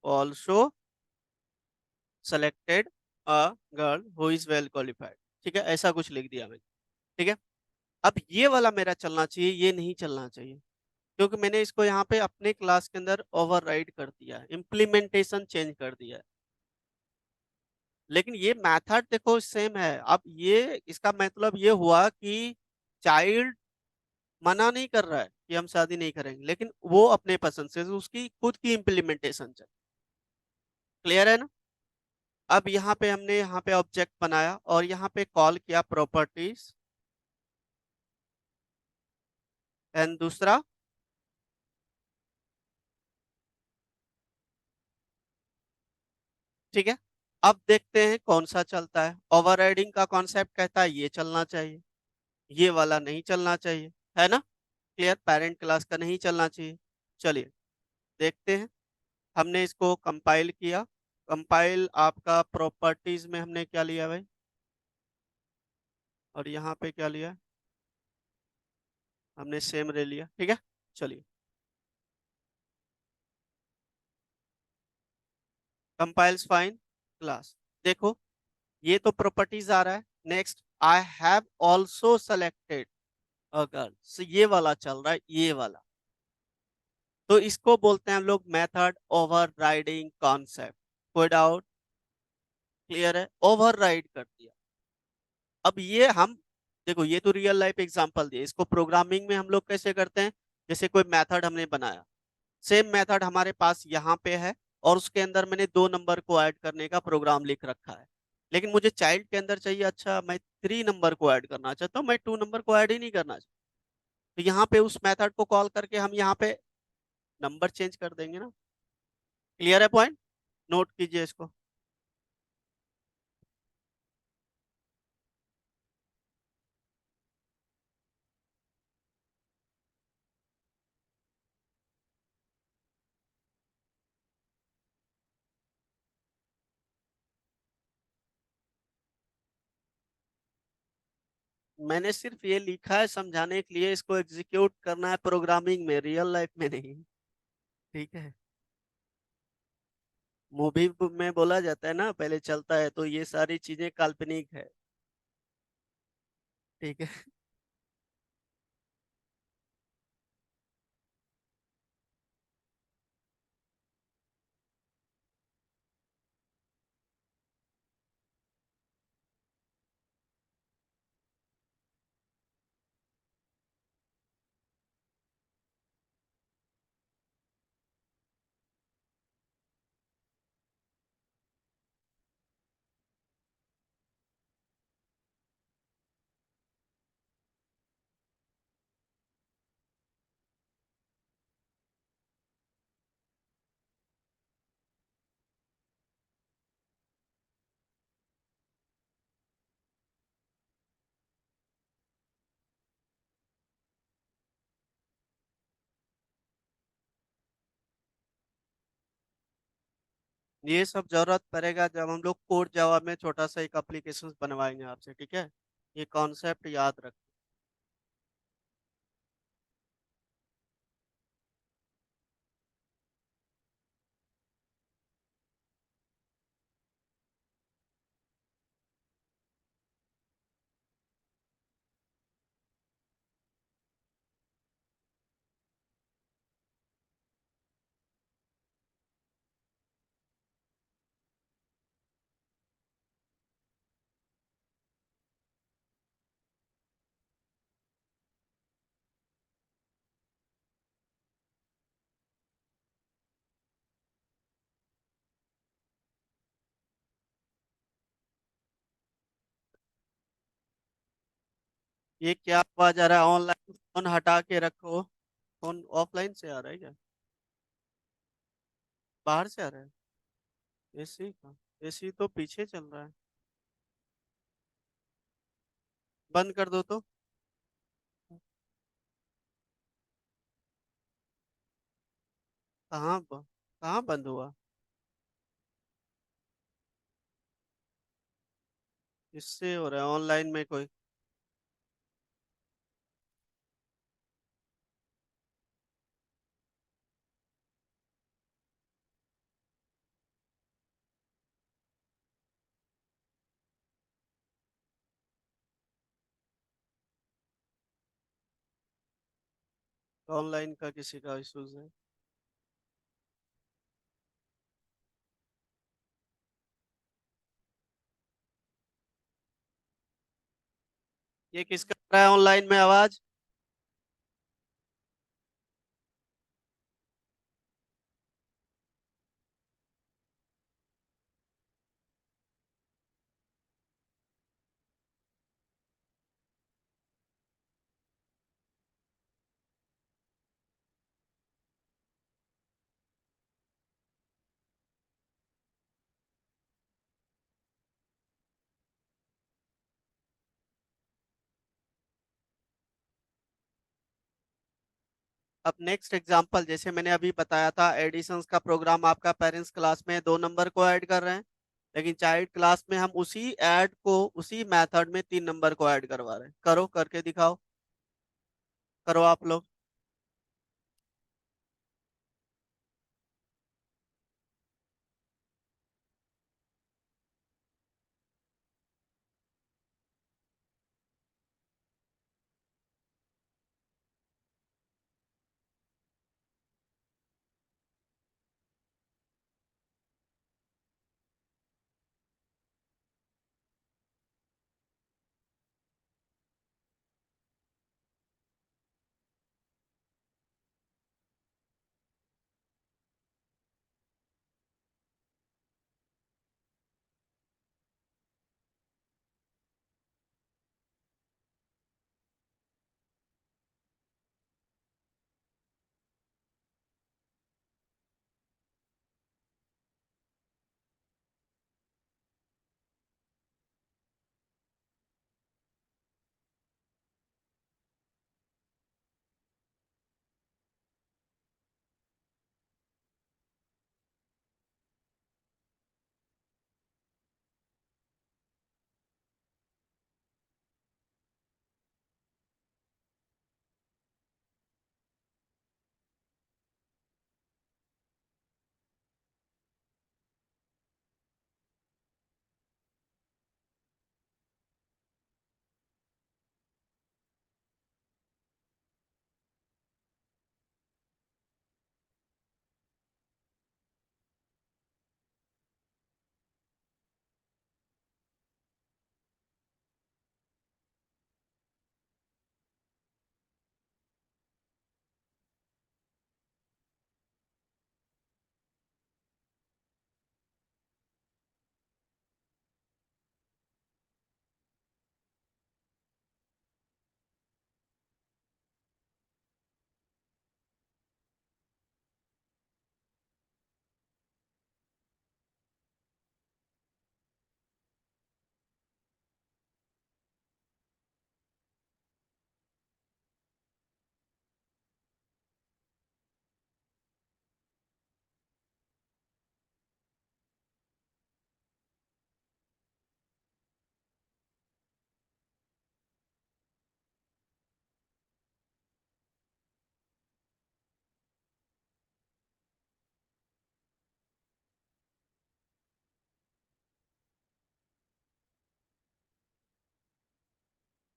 also selected a girl who is well qualified. ठीक है, ऐसा कुछ लिख दिया मैंने। ठीक है, अब ये वाला मेरा चलना चाहिए, ये नहीं चलना चाहिए, क्योंकि मैंने इसको यहाँ पे अपने क्लास के अंदर ओवरराइड कर दिया है, इम्प्लीमेंटेशन चेंज कर दिया है। लेकिन ये मेथड देखो सेम है। अब ये इसका मतलब ये हुआ कि चाइल्ड मना नहीं कर रहा है कि हम शादी नहीं करेंगे, लेकिन वो अपने पसंद से उसकी खुद की इम्प्लीमेंटेशन चल। क्लियर है ना। अब यहाँ पे हमने यहाँ पे ऑब्जेक्ट बनाया और यहाँ पे कॉल किया प्रॉपर्टीज एंड दूसरा, ठीक है। अब देखते हैं कौन सा चलता है। ओवरराइडिंग का कॉन्सेप्ट कहता है ये चलना चाहिए, ये वाला नहीं चलना चाहिए, है ना। क्लियर, पेरेंट क्लास का नहीं चलना चाहिए। चलिए देखते हैं। हमने इसको कंपाइल किया, कंपाइल आपका प्रॉपर्टीज में हमने क्या लिया भाई, और यहाँ पे क्या लिया, हमने सेम ले लिया। ठीक है, चलिए कंपाइल्स फाइन क्लास, देखो ये तो प्रॉपर्टीज आ रहा है। Next, I have also selected a girl, ये वाला चल रहा है, ये वाला। तो इसको बोलते हैं हम लोग मेथड ओवरराइडिंग कॉन्सेप्ट। कोई डाउट? क्लियर है, ओवरराइड कर दिया। अब ये हम देखो, ये तो रियल लाइफ एग्जांपल दिए, इसको प्रोग्रामिंग में हम लोग कैसे करते हैं, जैसे कोई मेथड हमने बनाया, सेम मेथड हमारे पास यहाँ पे है और उसके अंदर मैंने 2 नंबर को ऐड करने का प्रोग्राम लिख रखा है, लेकिन मुझे चाइल्ड के अंदर चाहिए, अच्छा मैं 3 नंबर को ऐड करना चाहता हूँ, मैं 2 नंबर को ऐड ही नहीं करना चाहता। तो यहाँ पे उस मेथड को कॉल करके हम यहाँ पे नंबर चेंज कर देंगे ना। क्लियर है पॉइंट, नोट कीजिए इसको। मैंने सिर्फ ये लिखा है समझाने के लिए, इसको एग्जीक्यूट करना है प्रोग्रामिंग में, रियल लाइफ में नहीं। ठीक है, मूवी में बोला जाता है ना पहले चलता है, तो ये सारी चीजें काल्पनिक है। ठीक है, ये सब जरूरत पड़ेगा जब हम लोग कोड जावा में छोटा सा एक एप्लीकेशन बनवाएंगे आपसे, ठीक है। ये कॉन्सेप्ट याद रख। ये क्या आवाज आ रहा है? ऑनलाइन फोन हटा के रखो। फोन ऑफलाइन से आ रहा है क्या? बाहर से आ रहा है? एसी का? एसी तो पीछे चल रहा है। बंद कर दो तो। कहाँ बंद हुआ? इससे हो रहा है ऑनलाइन में कोई। ऑनलाइन का किसी का इशूज है। ये किसका आ रहा है ऑनलाइन में आवाज? अब नेक्स्ट एग्जांपल, जैसे मैंने अभी बताया था एडिशंस का प्रोग्राम आपका पेरेंट्स क्लास में 2 नंबर को ऐड कर रहे हैं, लेकिन चाइल्ड क्लास में हम उसी ऐड को उसी मेथड में 3 नंबर को ऐड करवा रहे हैं। करो, करके दिखाओ। करो आप लोग।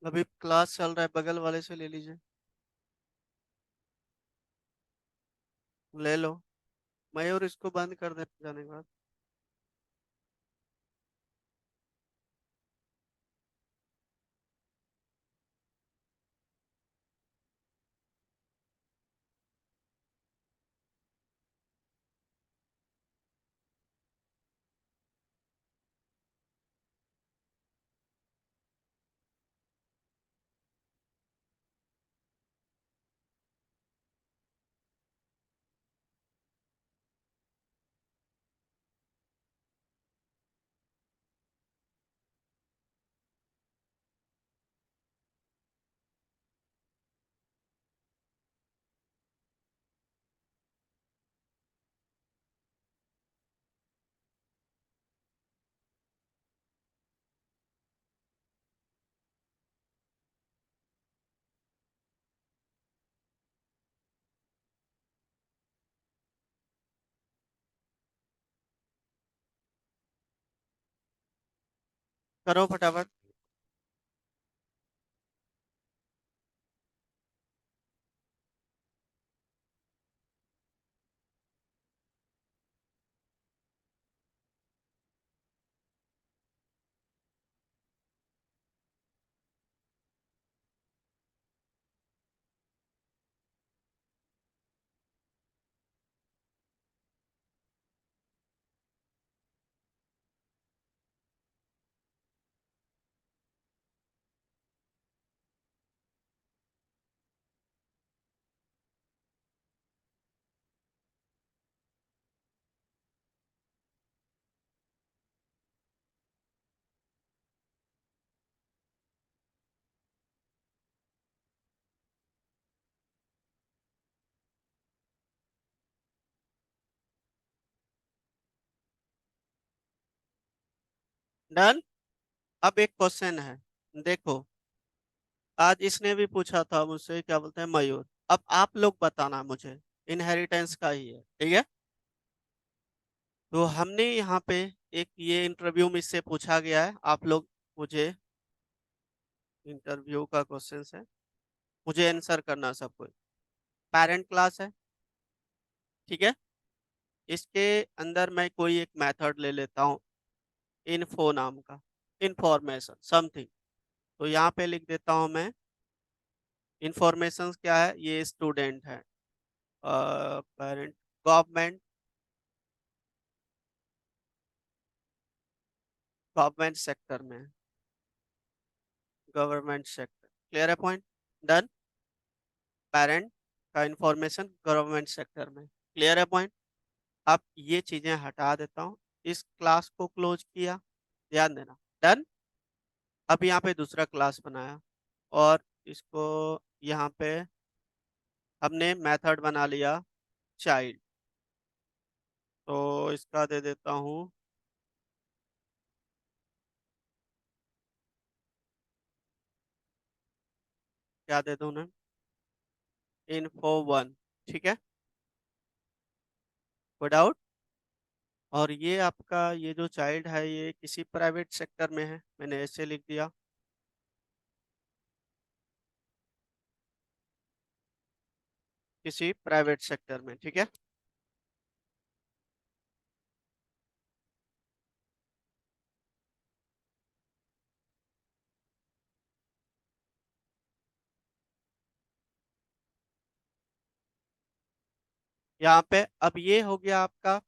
अभी क्लास चल रहा है, बगल वाले से ले लीजिए। ले लो। मयूर, इसको बंद कर दे जाने के बाद। करो फटाफट। डन। अब एक क्वेश्चन है, देखो। आज इसने भी पूछा था मुझसे, क्या बोलते हैं, मयूर। अब आप लोग बताना मुझे, इनहेरिटेंस का ही है, ठीक है। तो हमने यहाँ पे एक ये इंटरव्यू में इससे पूछा गया है, आप लोग मुझे, इंटरव्यू का क्वेश्चन है, मुझे आंसर करना सब कुछ। पेरेंट क्लास है, ठीक है। इसके अंदर मैं कोई एक मेथड ले लेता हूँ, इन्फो नाम का, इंफॉर्मेशन समथिंग। तो यहाँ पे लिख देता हूँ मैं, इंफॉर्मेशन क्या है, ये स्टूडेंट है, पेरेंट, गवर्नमेंट, गवर्नमेंट सेक्टर में, गवर्नमेंट सेक्टर, क्लियर है पॉइंट। डन। पेरेंट का इंफॉर्मेशन गवर्नमेंट सेक्टर में, क्लियर है पॉइंट। अब ये चीजें हटा देता हूँ, इस क्लास को क्लोज किया, ध्यान देना। डन। अब यहाँ पे दूसरा क्लास बनाया, और इसको यहाँ पे हमने मेथड बना लिया चाइल्ड। तो इसका दे देता हूँ, क्या दे दूँ ना, info1, ठीक है। कोई डाउट? और ये आपका ये जो चाइल्ड है, ये किसी प्राइवेट सेक्टर में है, मैंने ऐसे लिख दिया, किसी प्राइवेट सेक्टर में, ठीक है। यहाँ पे अब ये हो गया आपका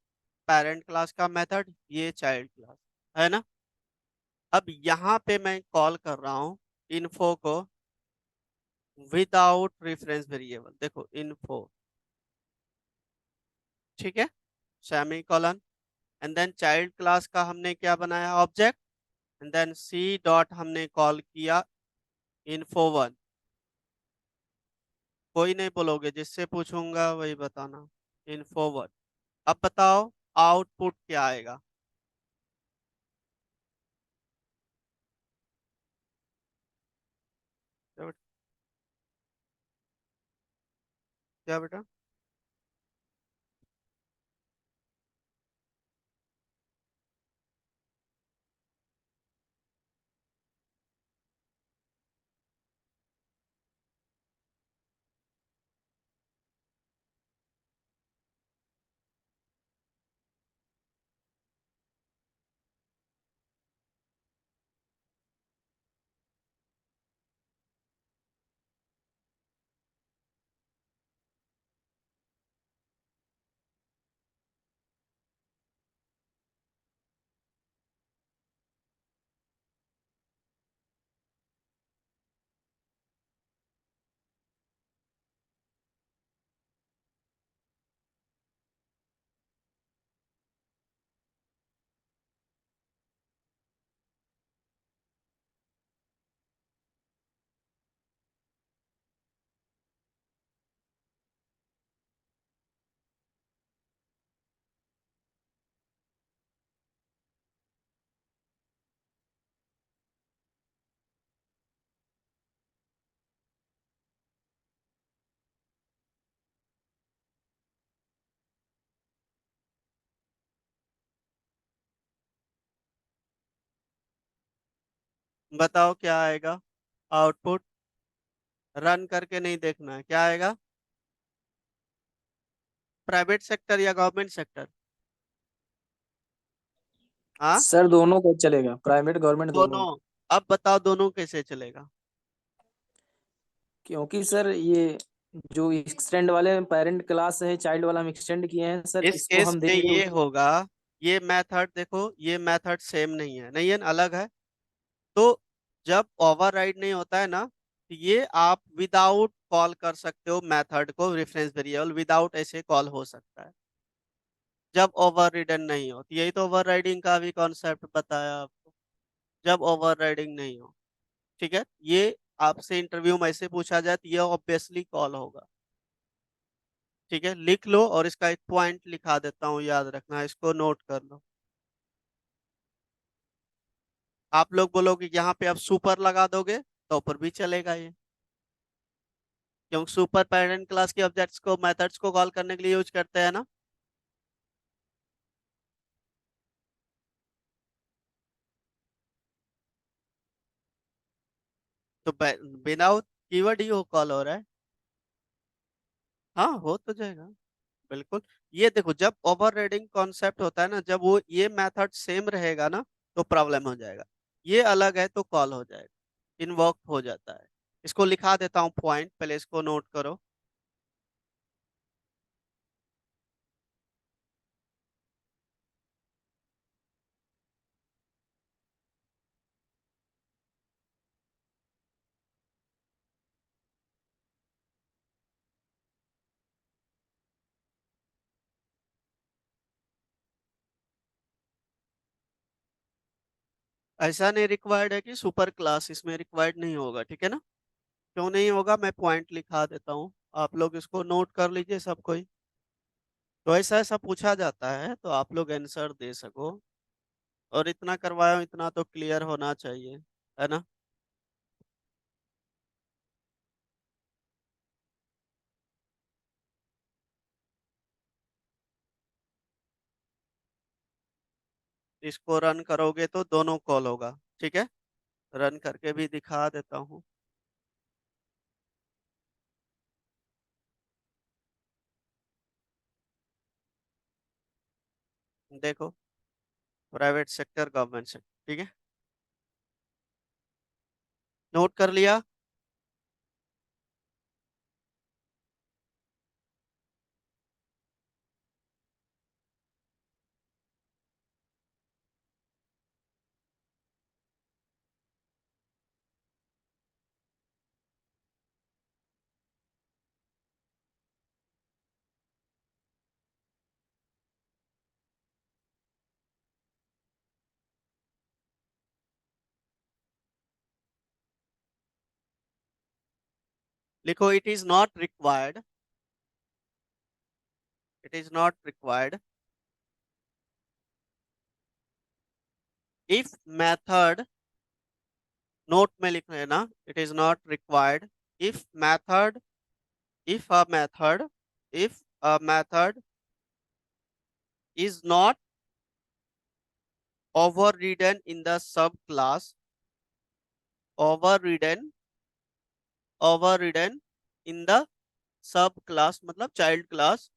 पेरेंट क्लास का मेथड, ये चाइल्ड क्लास है ना। अब यहाँ पे मैं कॉल कर रहा हूँ इन्फो को विदाउट रेफरेंस वेरिएबल, देखो इन्फो, ठीक है, semicolon, and then child class का हमने क्या बनाया, object, and then C dot हमने कॉल किया info1। कोई नहीं बोलोगे, जिससे पूछूंगा वही बताना, info1। अब बताओ आउटपुट क्या आएगा। क्या बेटा, क्या बेटा? बताओ क्या आएगा आउटपुट। रन करके नहीं देखना है, क्या आएगा? प्राइवेट सेक्टर या गवर्नमेंट सेक्टर? हाँ, सर दोनों को चलेगा, प्राइवेट गवर्नमेंट दोनों। दोनों। अब बताओ दोनों कैसे चलेगा? क्योंकि सर ये जो एक्सटेंड वाले पेरेंट क्लास है, चाइल्ड वाला हम एक्सटेंड किए हैं सर, इस इसको केस हम में देंगे ये होगा, ये मेथड देखो, ये मेथड सेम नहीं है, नहीं है ना, अलग है। तो जब ओवरराइड नहीं होता है ना, तो ये आप विदाउट कॉल कर सकते हो मेथड को, रेफरेंस वेरिएबल विदाउट ऐसे कॉल हो सकता है जब ओवररिडन नहीं हो। तो यही तो ओवरराइडिंग का भी कॉन्सेप्ट बताया आपको, जब ओवरराइडिंग नहीं हो। ठीक है, ये आपसे इंटरव्यू में ऐसे पूछा जाए तो ये ऑब्वियसली कॉल होगा। ठीक है, लिख लो, और इसका एक पॉइंट लिखा देता हूँ, याद रखना, इसको नोट कर लो। आप लोग बोलोगे यहाँ पे अब सुपर लगा दोगे तो ऊपर भी चलेगा ये, क्योंकि सुपर पेरेंट क्लास के ऑब्जेक्ट्स को मेथड्स को कॉल करने के लिए यूज करते हैं ना। तो विदाउट कीवर्ड ही वो कॉल हो रहा है। हाँ, हो तो जाएगा, बिल्कुल। ये देखो, जब ओवरराइडिंग कॉन्सेप्ट होता है ना, जब वो ये मेथड सेम रहेगा ना, तो प्रॉब्लम हो जाएगा। ये अलग है तो कॉल हो जाएगा, इन्वोक हो जाता है। इसको लिखा देता हूँ पॉइंट, पहले इसको नोट करो। ऐसा नहीं रिक्वायर्ड है कि सुपर क्लास इसमें रिक्वायर्ड नहीं होगा, ठीक है ना। क्यों नहीं होगा, मैं पॉइंट लिखा देता हूँ, आप लोग इसको नोट कर लीजिए सब कोई। तो ऐसा ऐसा पूछा जाता है तो आप लोग आंसर दे सको, और इतना करवाया हूं, इतना तो क्लियर होना चाहिए, है ना। इसको रन करोगे तो दोनों कॉल होगा, ठीक है। रन करके भी दिखा देता हूँ। देखो, प्राइवेट सेक्टर, गवर्नमेंट सेक्टर, ठीक है, नोट कर लिया। लिखो, it is not required, it is not required if method, note में लिख लेना, it is not required if method, if a method if a method is not overridden in the subclass, overridden overridden in the subclass मतलब child class,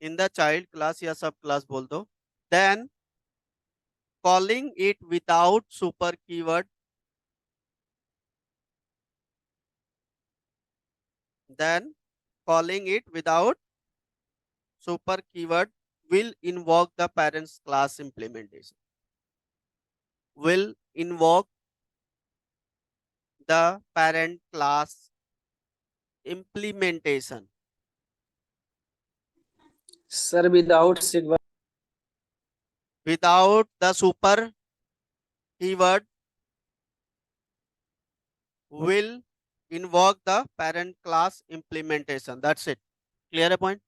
in the child class या सब class बोल दो, then calling it without super keyword, then calling it without super keyword will invoke the parents class implementation, will invoke the parent class implementation sir without without the super keyword will invoke the parent class implementation, that's it। Clear है point?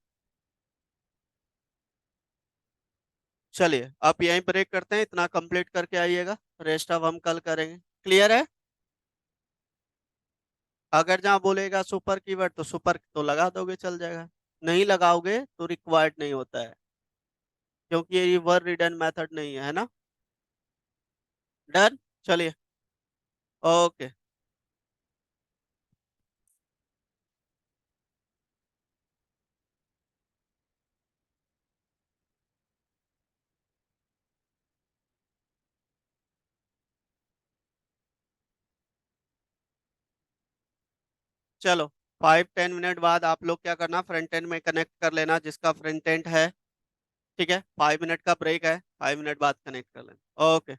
चलिए आप यहीं break करते हैं, इतना complete करके आइएगा, rest अब हम कल करेंगे। क्लियर है? अगर जहाँ बोलेगा सुपर कीवर्ड तो सुपर तो लगा दोगे, चल जाएगा। नहीं लगाओगे तो रिक्वायर्ड नहीं होता है। क्योंकि ये वर रिटर्न मेथड नहीं है ना। डन, चलिए। ओके। चलो, 5-10 मिनट बाद आप लोग क्या करना, फ्रंट एंड में कनेक्ट कर लेना जिसका फ्रंट एंड है। ठीक है, 5 मिनट का ब्रेक है, 5 मिनट बाद कनेक्ट कर लेना। ओके।